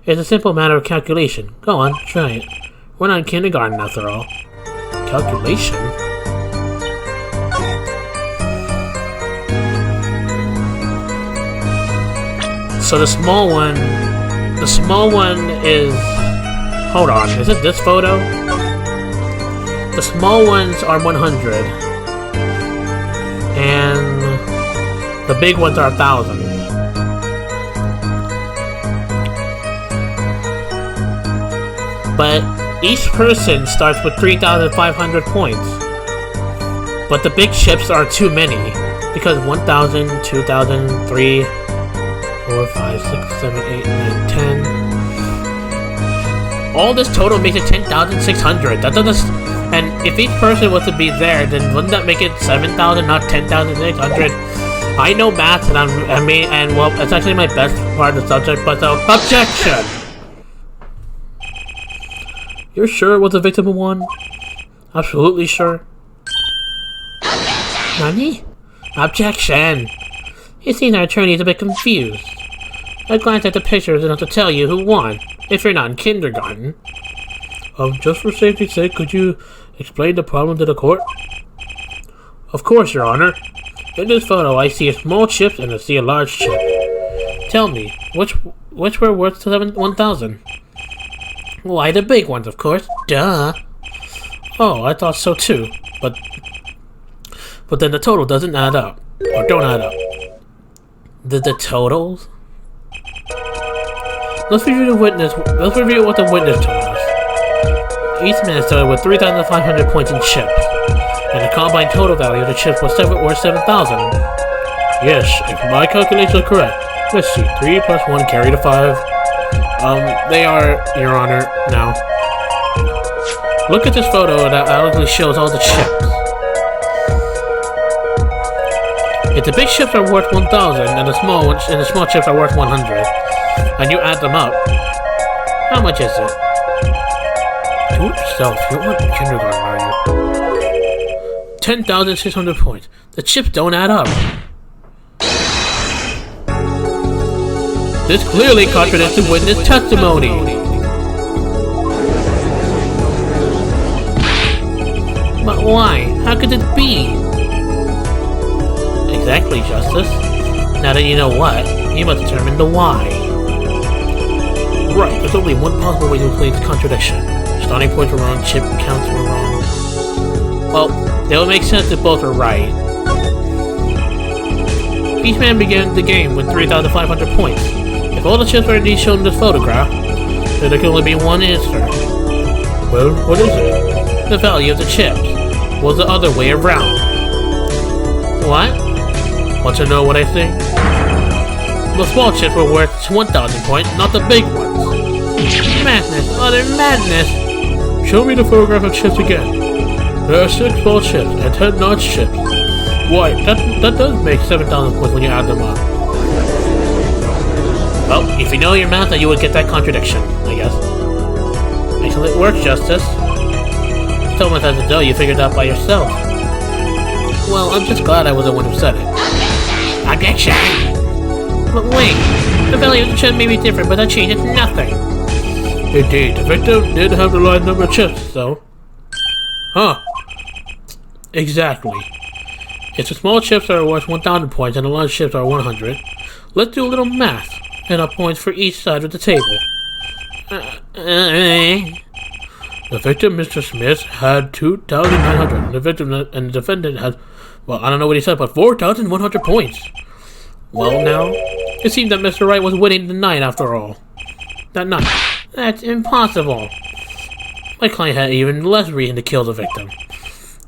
It's a simple matter of calculation. Go on, try it. We're not in kindergarten after all. Calculation? So the small one is... Hold on, is it this photo? The small ones are 100. And the big ones are 1,000. But each person starts with 3,500 points. But the big chips are too many. Because 1,000, 2,000, 3... 4, 5, 6, 7, 8, 9, 10. All this total makes it 10,600. That doesn't... And if each person was to be there, then wouldn't that make it 7,000, not 10,600? I know math, and well, it's actually my best part of the subject, but so... Objection! You're sure it was a victim of one? Absolutely sure. Nani? Objection! You seem our attorney is a bit confused. A glance at the pictures is enough to tell you who won, if you're not in kindergarten. Just for safety's sake, could you explain the problem to the court? Of course, Your Honor. In this photo, I see a small chip and I see a large chip. Tell me, which were worth 1,000? Why, the big ones, of course. Duh. Oh, I thought so too. But then the total doesn't add up. Or don't add up. The totals? Let's review what the witness told us. Each man started with 3,500 points in chips, and the combined total value of the chips was 7,000. Yes, if my calculations are correct. Let's see, 3 plus 1 carry to 5. They are, Your Honor, now. Look at this photo that adequately shows all the chips. If the big chips are worth 1,000 and the small chips are worth 100, and you add them up, how much is it? Do it yourself. You're not in kindergarten, are you? 10,600 points. The chips don't add up. This clearly contradicts the witness testimony. But why? How could it be? Exactly, Justice. Now that you know what, you must determine the why. Right, there's only one possible way to explain this contradiction. Starting points were wrong, chip counts were wrong. Well, that would make sense if both are right. Each man began the game with 3,500 points. If all the chips are indeed shown in this photograph, then there can only be one answer. Well, what is it? The value of the chips was the other way around. What? Want to know what I think? The small chips were worth 1,000 points, not the big ones. Madness, utter madness! Show me the photograph of chips again. There are 6 small chips and 10 large chips. Why, that does make 7,000 points when you add them up. Well, if you know your math, then you would get that contradiction, I guess. Excellent work, Justice. It's almost as though you figured it out by yourself. Well, I'm just glad I was the one who said it. Objection! But wait, the value of the chip may be different, but that changes nothing. Indeed, the victim did have the large number of chips, though. Huh. Exactly. If the small chips are worth 1,000 points and the large chips are 100, let's do a little math and our points for each side of the table. The victim, Mr. Smith, had 2,900, and the victim and the defendant had, well, I don't know what he said, but 4,100 points. Well, now, it seemed that Mr. Wright was winning the night after all. That night. That's impossible. My client had even less reason to kill the victim.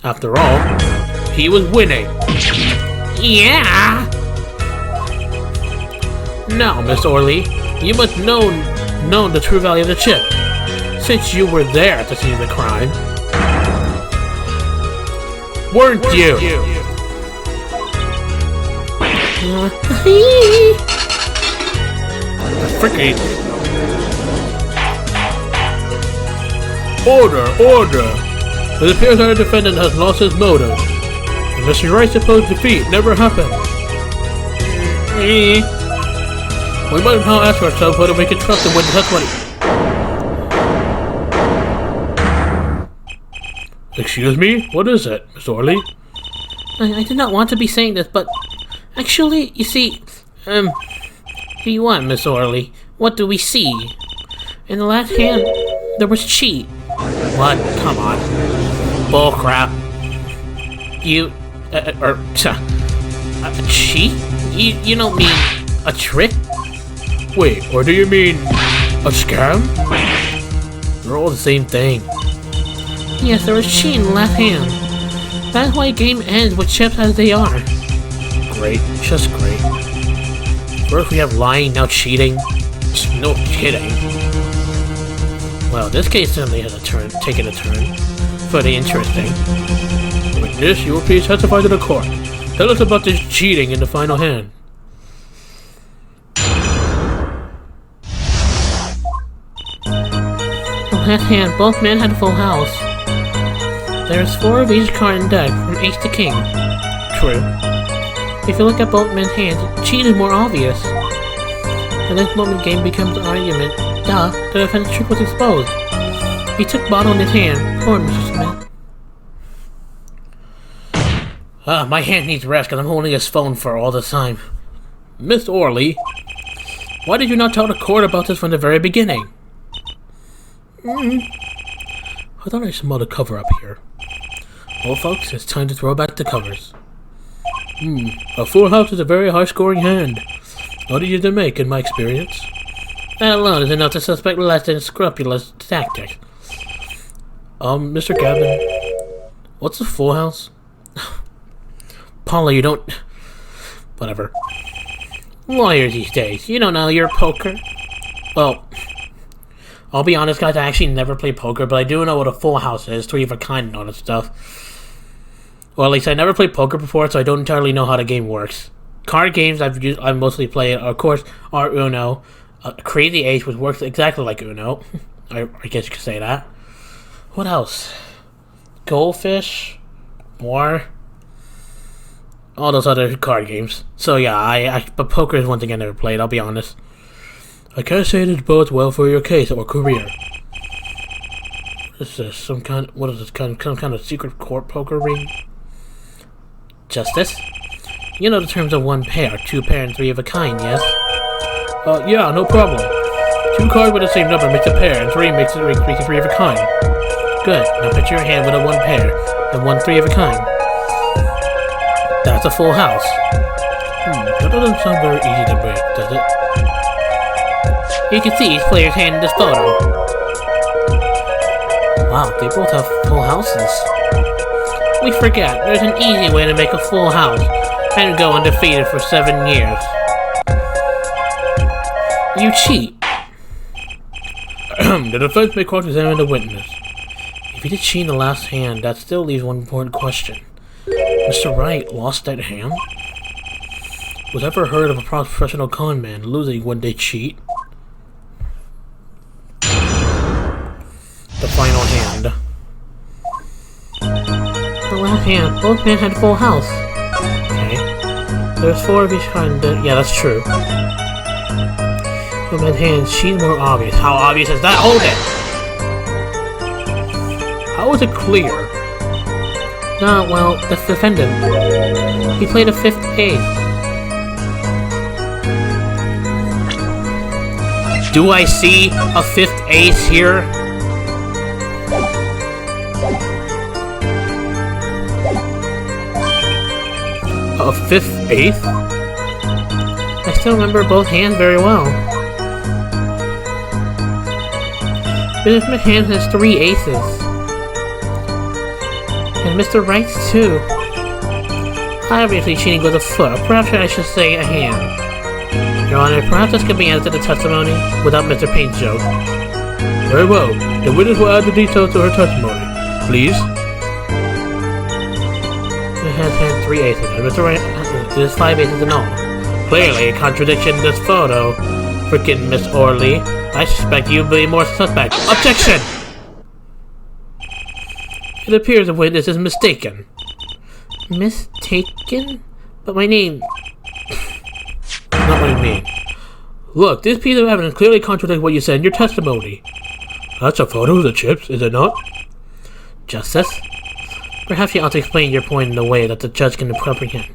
After all, he was winning. Yeah! Now, Miss Orley, you must know the true value of the chip, since you were there at the scene of the crime. Weren't you? Freaking... Order! It appears our defendant has lost his motive, and Mr. Wright's supposed defeat never happened. We might now ask ourselves whether we can trust him with the testimony. Excuse me? What is it, Miss Orley? I did not want to be saying this, but actually, you see, here you are, Miss Orley. What do we see? In the left hand, there was cheat. What? Come on. Bullcrap. You, cheat? You don't mean a trick? Wait, or do you mean a scam? They're all the same thing. Yes, there was cheat in the left hand. That's why a game ends with chips as they are. Great, just great. First we have lying, now cheating. No kidding. Well, this case certainly has taken a turn. Pretty interesting. With this, you will please testify to the court. Tell us about this cheating in the final hand. The left hand, both men had a full house. there's 4 of each card in deck, from ace to king. True. If you look at both men's hands, cheat is more obvious. The next moment the game becomes an argument. Duh, the defense trick was exposed. He took bottle in his hand. Poor Mr. Smith. My hand needs rest because I'm holding his phone for all this time. Miss Orley, why did you not tell the court about this from the very beginning? I thought I smelled a cover up here. Well, folks, it's time to throw back the covers. A full house is a very high-scoring hand. Not easy to make, in my experience. That alone is enough to suspect less than scrupulous tactics. Mr. Gavin, what's a full house? Paula, you don't... Whatever. Lawyers these days, you don't know your poker. Well, I'll be honest, guys, I actually never played poker, but I do know what a full house is, 3 of a kind and all that stuff. Or at least I never played poker before, so I don't entirely know how the game works. Card games I've mostly played, of course, are Uno, Crazy Ace, which works exactly like Uno. I guess you could say that. What else? Goldfish? More? All those other card games. So yeah, but poker is one thing I never played, I'll be honest. I can't say this bodes well for your case or career. What is this? Some kind of secret court poker ring? Justice? You know the terms of 1 pair, 2 pair, and 3 of a kind, yes? Yeah, no problem. 2 cards with the same number makes a pair, and 3 makes a 3 of a kind. Good. Now picture your hand with a 1 pair, and 1 3 of a kind. That's a full house. That doesn't sound very easy to break, does it? You can see each player's hand in this photo. Wow, they both have full houses. We forget, there's an easy way to make a full house and go undefeated for 7 years. You cheat. The defense may cross-examine the witness. If he did cheat in the last hand, that still leaves one important question. Mr. Wright lost that hand? Was ever heard of a professional con man losing when they cheat? The final hand. The last hand. Both men had full house. Okay. There's 4 of each kind. Yeah, that's true. The men's hands, she's more obvious. How obvious is that? Hold it! How is it clear? Well, the defendant. He played a 5th ace. Do I see a 5th ace here? A 5th ace? I still remember both hands very well. Mr. McHann has 3 aces. And Mr. Wright's too. Obviously cheating with a foot, or perhaps I should say a hand. Your Honor, perhaps this could be added to the testimony without Mr. Payne's joke. Very well. The witness will add the details to her testimony. Please. It has had 3 aces, and Mr. Wright has 5 aces in all. Clearly a contradiction in this photo. Frickin' Miss Orley. I suspect you be more suspect. Objection! It appears the witness is mistaken. Mistaken? But my name... Not what I mean. Look, this piece of evidence clearly contradicts what you said in your testimony. That's a photo of the chips, is it not? Justice? Perhaps you ought to explain your point in a way that the judge can comprehend.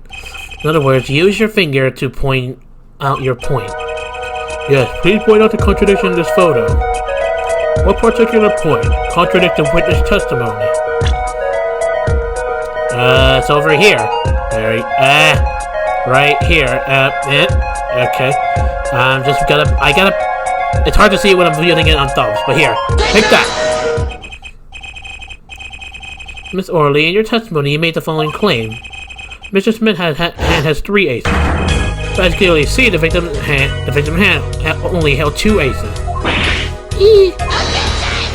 In other words, use your finger to point out your point. Yes, please point out the contradiction in this photo. What particular point contradicts the witness' testimony? It's over here. Right here. Okay. It's hard to see when I'm viewing it on thumbs, but here. Take that! Miss Orley, in your testimony, you made the following claim. Mr. Smith has 3 aces. But as clearly see, the victim's hand only held 2 aces.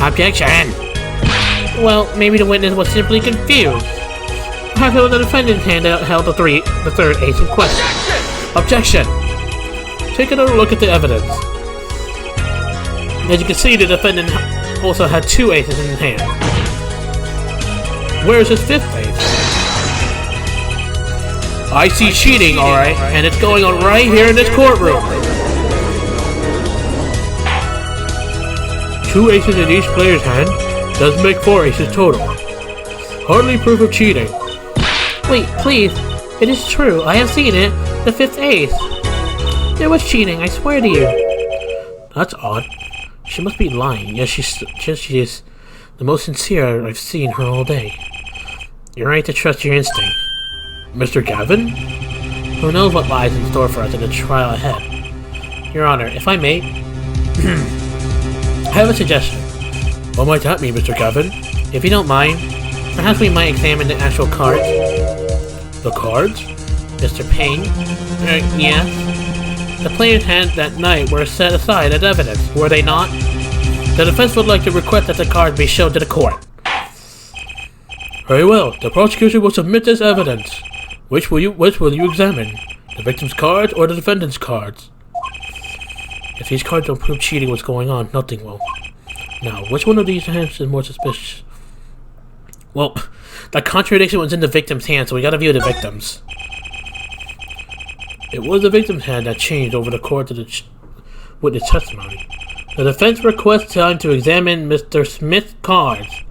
Objection! Well, maybe the witness was simply confused. Perhaps it was the defendant's hand that held the 3rd ace in question. Objection! Take another look at the evidence. As you can see, the defendant also had 2 aces in his hand. Where's his fifth ace? I see cheating, alright, and it's going on right here in this courtroom. 2 aces in each player's hand does make 4 aces total. Hardly proof of cheating. Wait, please. It is true. I have seen it. The fifth ace. There was cheating, I swear to you. That's odd. She must be lying. Yes, she is the most sincere I've seen her all day. You're right to trust your instinct. Mr. Gavin? Who knows what lies in store for us in the trial ahead? Your Honor, if I may, I have a suggestion. What might that mean, Mr. Gavin? If you don't mind, perhaps we might examine the actual cards. The cards? Mr. Payne? Yes? The players' hands that night were set aside as evidence, were they not? The defense would like to request that the cards be shown to the court. Very well. The prosecution will submit this evidence. Which will you examine? The victim's cards or the defendant's cards? If these cards don't prove cheating what's going on, nothing will. Now, which one of these hands is more suspicious? Well, the contradiction was in the victim's hand, so we gotta view the victim's. It was the victim's hand that changed over the course of the witness testimony. The defense requests time to examine Mr. Smith's cards.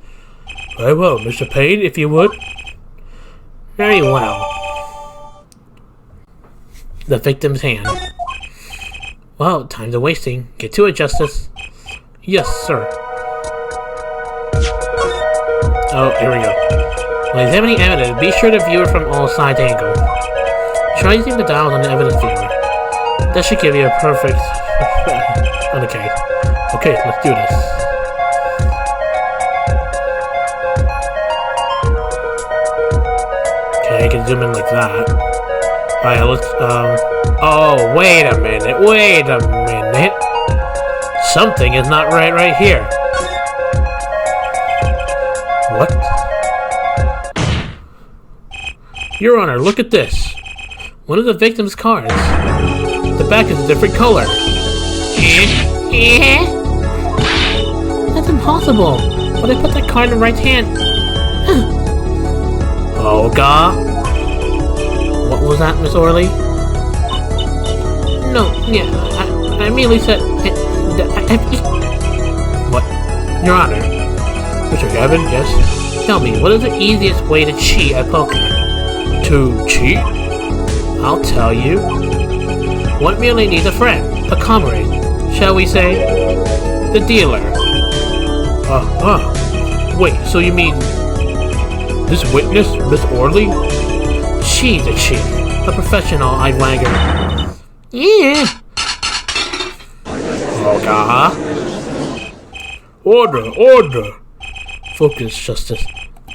Very well, Mr. Payne, if you would. Very well. The victim's hand. Well, time's a wasting. Get to it, Justice. Yes, sir. Oh, here we go. When examining evidence, be sure to view it from all sides angle. Try using the dials on the evidence viewer. That should give you a perfect on the case. Okay, let's do this. Okay, I can zoom in like that. Alright, let's, oh, wait a minute. Something is not right here. What? Your Honor, look at this. One of the victim's cards. The back is a different color. That's impossible. But I put that card in the right hand. Olga? What was that, Miss Orley? No, yeah, I merely said... What? Your Honor. Mr. Gavin, yes? Tell me, what is the easiest way to cheat at poker? To cheat? I'll tell you. One merely needs a friend, a comrade, shall we say, the dealer. Wait, so you mean this witness, Miss Orley? She's a cheat, a professional eyewanger. Yeah. Olga. Order. Focus, Justice.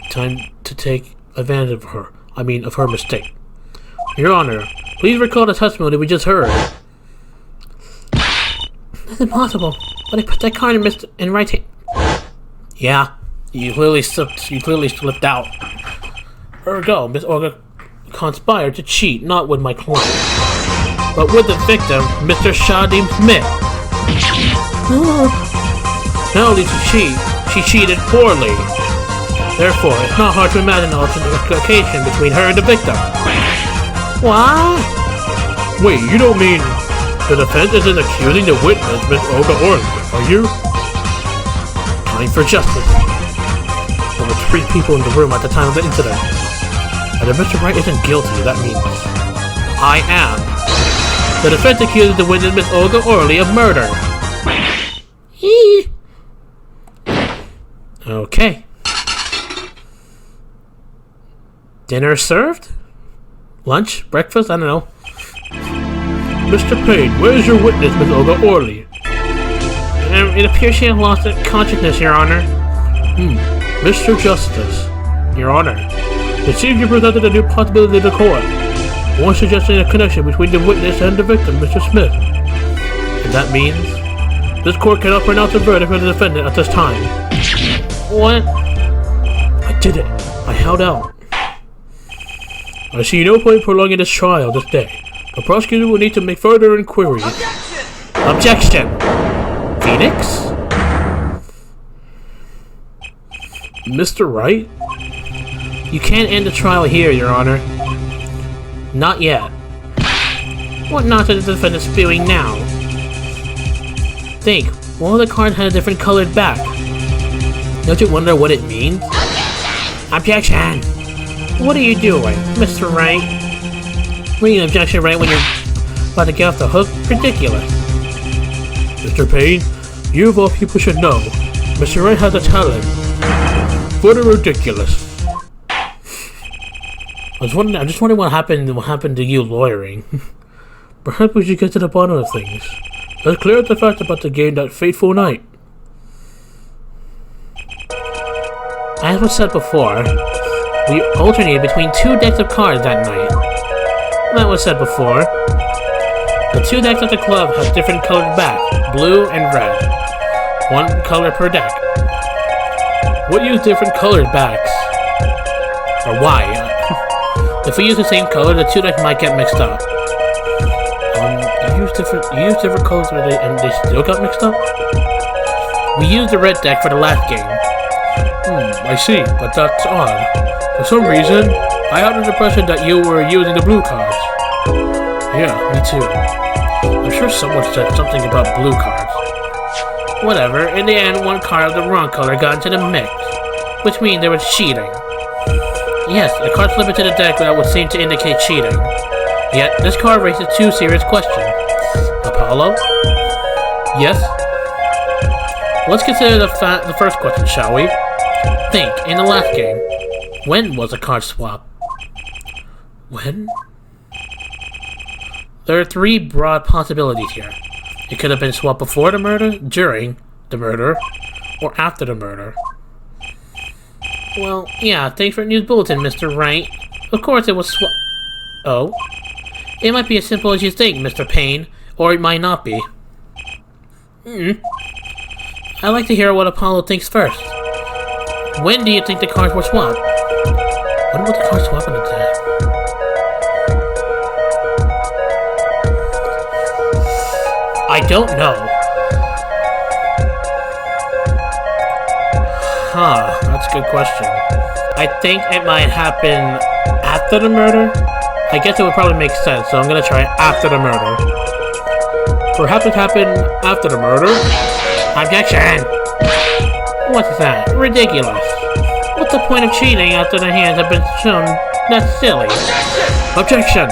Time to take advantage of her. Of her mistake. Your Honor, please recall the testimony we just heard. That's impossible. But I put that card in right hand. Yeah, you clearly slipped out. Ergo, Miss Olga conspired to cheat, not with my client, but with the victim, Mr. Shadim Smith. Not only to cheat, she cheated poorly. Therefore, it's not hard to imagine an alternate occasion between her and the victim. What? Wait, you don't mean the defense isn't accusing the witness, Miss Olga Orley, are you? Time for justice. There were 3 people in the room at the time of the incident. And if Mr. Wright isn't guilty, that means I am. The defense accuses the witness, Miss Olga Orley, of murder. Okay. Dinner served? Lunch? Breakfast? I don't know. Mr. Payne, where's your witness, Miss Olga Orley? It appears she has lost consciousness, Your Honor. Mr. Justice. Your Honor. It seems you presented a new possibility to the court. One suggesting a connection between the witness and the victim, Mr. Smith. And that means? This court cannot pronounce a verdict for the defendant at this time. What? I did it. I held out. I see no point in prolonging this trial this day. The prosecutor will need to make further inquiries. Objection! Phoenix? Mr. Wright? You can't end the trial here, Your Honor. Not yet. What nonsense is the defendant spewing now? Think, one of the cards had a different colored back. Don't you wonder what it means? Objection! What are you doing, Mr. Wright? Bringing an objection right when you're about to get off the hook? Ridiculous. Mr. Payne, you of all people should know. Mr. Wright has a talent for the ridiculous. I'm just wondering what happened to you lawyering. Perhaps we should get to the bottom of things. Let's clear up the facts about the game that fateful night. As was said before, we alternated between 2 decks of cards that night. That was said before. The 2 decks at the club have different colored back, blue and red. 1 color per deck. What use different colored backs? Or why? If we use the same color, the 2 decks might get mixed up. You use different colors and they still got mixed up? We used the red deck for the last game. I see, but that's odd. For some reason, I had the impression that you were using the blue cards. Yeah, me too. I'm sure someone said something about blue cards. Whatever, in the end, 1 card of the wrong color got into the mix, which means there was cheating. Yes, a card slipped into the deck that would seem to indicate cheating. Yet, this card raises 2 serious questions. Apollo? Yes? Let's consider the first question, shall we? Think, in the last game, when was a card swap? When? There are 3 broad possibilities here. It could have been swapped before the murder, during the murder, or after the murder. Well, yeah, thanks for the news bulletin, Mr. Wright. Of course it was Oh? It might be as simple as you think, Mr. Payne, or it might not be. I'd like to hear what Apollo thinks first. When do you think the cards were swapped? When was the card swap in the deck? I don't know. That's a good question. I think it might happen after the murder. I guess it would probably make sense, so I'm gonna try after the murder. Perhaps it happened after the murder? Objection! What's that? Ridiculous. What's the point of cheating after the hands have been shown? That's silly. Objection!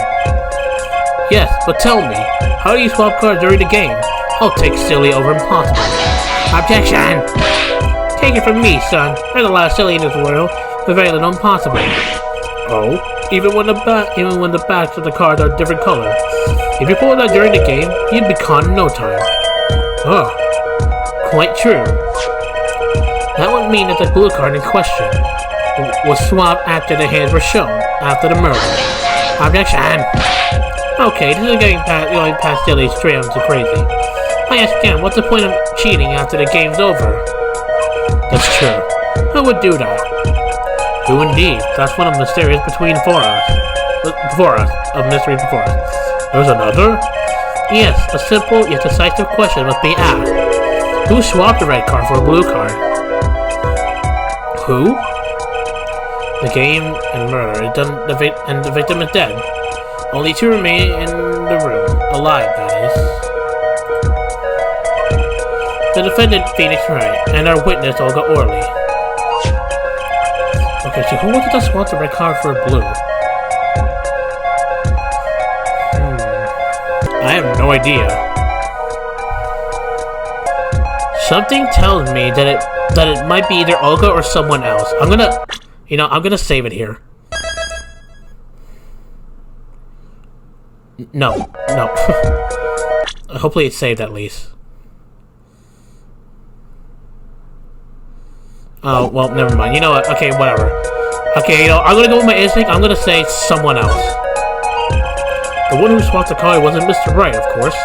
Yes, but tell me, how do you swap cards during the game? I'll take silly over impossible. Objection! Take it from me, son. There's a lot of silly in this world, but very little impossible. Oh? Even when the backs of the cards are different color. If you pull that during the game, you'd be caught in no time. Quite true. That would mean that the blue card in question was swapped after the hands were shown, after the murder. Objection! Okay, this is going past silly straight on to crazy. I ask again, what's the point of cheating after the game's over? That's true. Who would do that? Who indeed? That's one of mysterious before us. There's another? Yes, a simple yet decisive question must be asked. Who swapped the red card for a blue card? Who? The game and murder is done, and the victim is dead. Only 2 remain in the room, alive, that is. The defendant, Phoenix Wright, and our witness, Olga Orley. Okay, so who wanted to swap the red card for a blue? I have no idea. Something tells me that it might be either Olga or someone else. I'm gonna save it here. No. Hopefully it's saved at least. Oh, well, never mind. You know what? Okay, whatever. Okay, I'm gonna go with my instinct. I'm gonna say someone else. The one who swapped the card wasn't Mr. Wright, of course.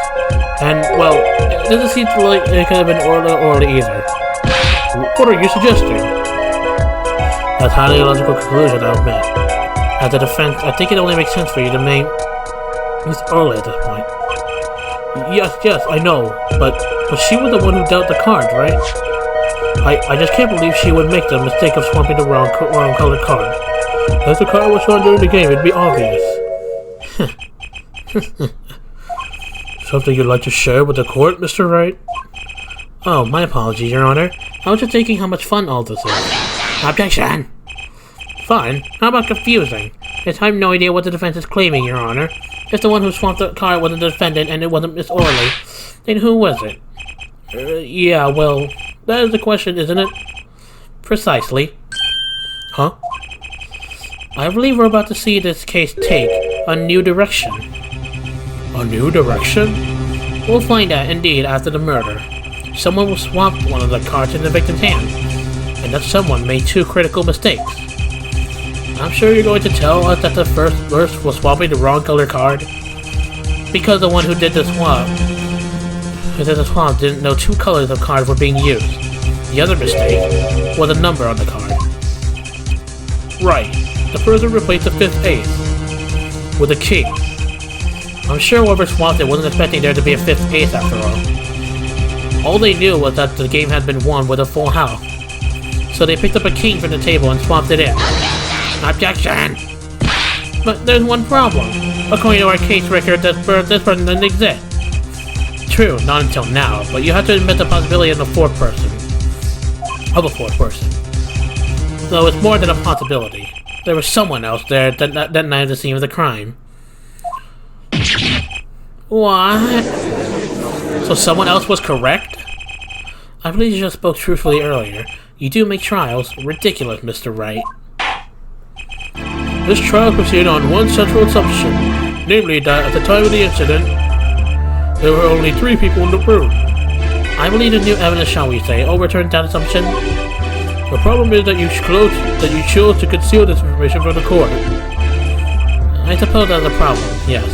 And, well, it doesn't seem to like it could have been Orla either. What are you suggesting? That's highly illogical conclusion, I'll admit. As a defense, I think it only makes sense for you to name Miss Orla at this point. Yes, I know, but she was the one who dealt the cards, right? I just can't believe she would make the mistake of swapping the wrong colored card. If the card was shown during the game, it'd be obvious. Something you'd like to share with the court, Mr. Wright? Oh, my apologies, Your Honor. I was just thinking how much fun all this is. Objection! Fine. How about confusing? Yes, I have no idea what the defense is claiming, Your Honor. If the one who swapped the card wasn't the defendant and it wasn't Miss Orley, then who was it? Yeah, well, that is the question, isn't it? Precisely. Huh? I believe we're about to see this case take a new direction. A new direction? We'll find out, indeed, after the murder. Someone will swap one of the cards in the victim's hand, and that someone made 2 critical mistakes. I'm sure you're going to tell us that the first was swapping the wrong color card, because the one who did the swap didn't know 2 colors of cards were being used. The other mistake was a number on the card. Right. The person replaced the 5th ace with a king. I'm sure whoever swapped it wasn't expecting there to be a 5th ace after all. All they knew was that the game had been won with a full house. So they picked up a king from the table and swapped it in. Objection! But there's one problem. According to our case record, this person didn't exist. True, not until now, but you have to admit the possibility of a fourth person. Though it's more than a possibility. There was someone else there that night at the scene of the crime. What? So someone else was correct? I believe you just spoke truthfully earlier. You do make trials ridiculous, Mr. Wright. This trial proceeded on one central assumption, namely that at the time of the incident, there were only 3 people in the room. I believe the new evidence, shall we say, overturns that assumption. The problem is that you chose to conceal this information from the court. I suppose that's a problem, yes.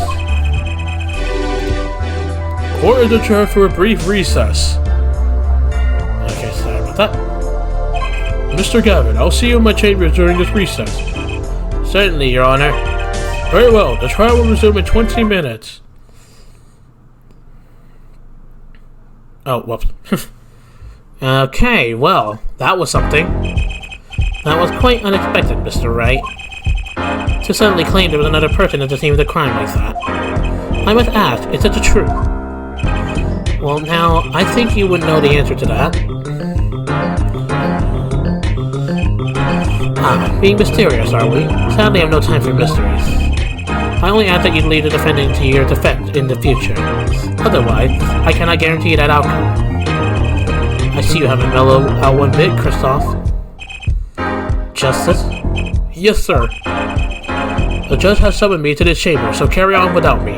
Court is adjourned for a brief recess. Okay, sorry about that. Mr. Gavin, I'll see you in my chambers during this recess. Certainly, Your Honor. Very well, the trial will resume in 20 minutes. Oh, whoops. Okay, well, that was something. That was quite unexpected, Mr. Wright. To suddenly claim there was another person at the scene of the crime like that. I must ask, is it the truth? Well, now, I think you would know the answer to that. Being mysterious, are we? Sadly, I have no time for mysteries. I only ask that you leave the defendant to your defense in the future. Otherwise, I cannot guarantee that outcome. I see you haven't mellowed out one bit, Kristoff. Justice? Yes, sir. The judge has summoned me to this chamber, so carry on without me.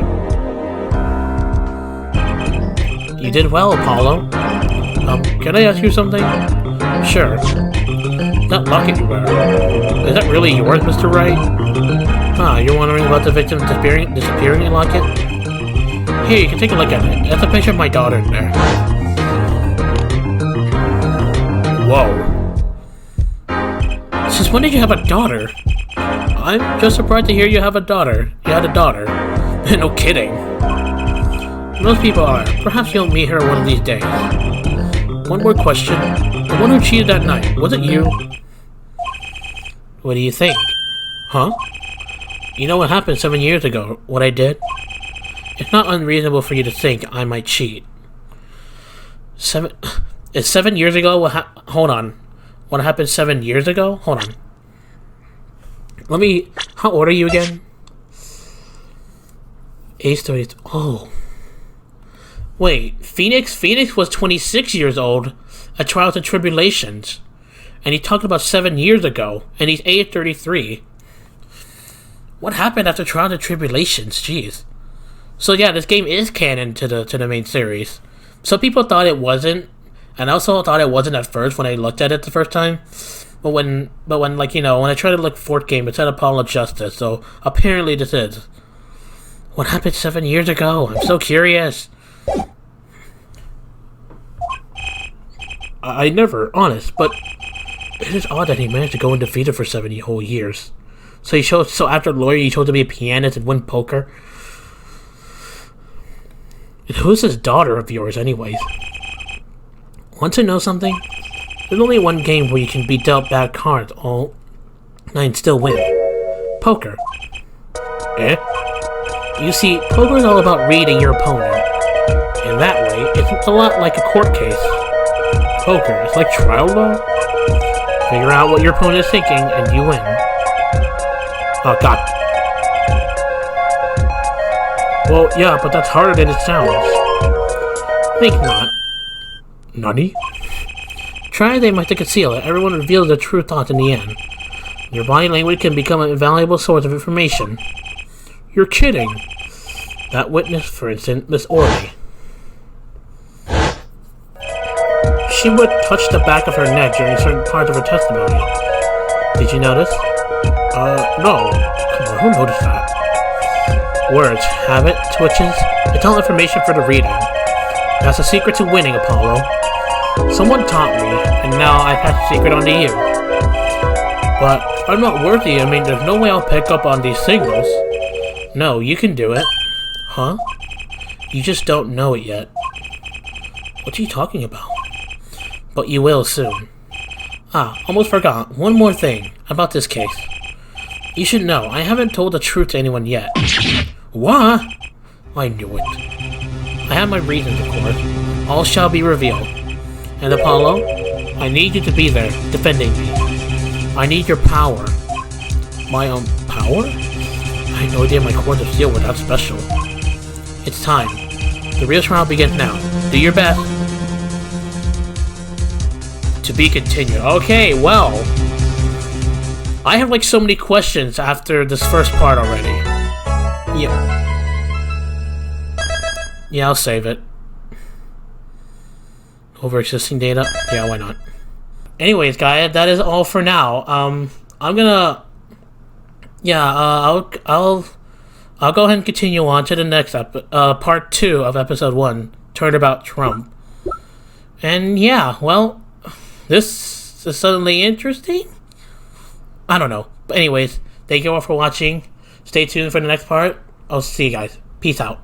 You did well, Apollo. Can I ask you something? Sure. That locket you wear, is that really yours, Mr. Wright? You're wondering about the victim's disappearing locket? Here, you can take a look at it. That's a picture of my daughter in there. Whoa. Since when did you have a daughter? I'm just surprised to hear you have a daughter. You had a daughter. No kidding. Most people are. Perhaps you'll meet her one of these days. One more question. The one who cheated that night, was it you? What do you think? Huh? You know what happened 7 years ago, what I did? It's not unreasonable for you to think I might cheat. It's 7 years ago? Hold on. What happened 7 years ago? Hold on. How old are you again? Age 30. Oh. Wait, Phoenix? Phoenix was 26 years old at Trials and Tribulations. And he talked about 7 years ago, and he's age 33. What happened after Trials and Tribulations? Jeez. So yeah, this game is canon to the main series. Some people thought it wasn't, and I also thought it wasn't at first when I looked at it the first time. But when like, you know, when I tried to look fourth game, it said Apollo Justice, so apparently this is. What happened 7 years ago? I'm so curious. I never, honest, but it is odd that he managed to go undefeated for 70 whole years. So after lawyer, he chose to be a pianist and win poker? And who's this daughter of yours, anyways? Want to know something? There's only one game where you can be dealt bad cards all night and still win. Poker. Eh? You see, poker is all about reading your opponent. In that way, it's a lot like a court case. Poker, it's like trial law? Figure out what your opponent is thinking, and you win. Oh, God. Well, yeah, but that's harder than it sounds. Think not. Nani? Try they might to conceal it. Everyone reveals their true thoughts in the end. Your body language can become an invaluable source of information. You're kidding. That witness, for instance, Miss Orley. She would touch the back of her neck during certain parts of her testimony. Did you notice? No. Come on, who noticed that? Words, habit, twitches, it's all information for the reading. That's the secret to winning, Apollo. Someone taught me, and now I pass the secret on to you. But I'm not worthy. I mean, there's no way I'll pick up on these signals. No, you can do it. Huh? You just don't know it yet. What's he talking about? But you will soon. Ah, almost forgot. One more thing about this case. You should know, I haven't told the truth to anyone yet. What? I knew it. I have my reasons, of course. All shall be revealed. And Apollo, I need you to be there, defending me. I need your power. My, power? I had no idea my cord of steel were that special. It's time. The real trial begins now. Do your best. To be continued. Okay, well. I have like so many questions after this first part already. Yeah. Yeah, I'll save it. Over existing data? Yeah, why not? Anyways, guys, that is all for now. I'm gonna... Yeah, I'll go ahead and continue on to the next part 2 of episode 1, Turnabout Trump. And yeah, well, this is suddenly interesting? I don't know. But anyways, thank you all for watching. Stay tuned for the next part. I'll see you guys. Peace out.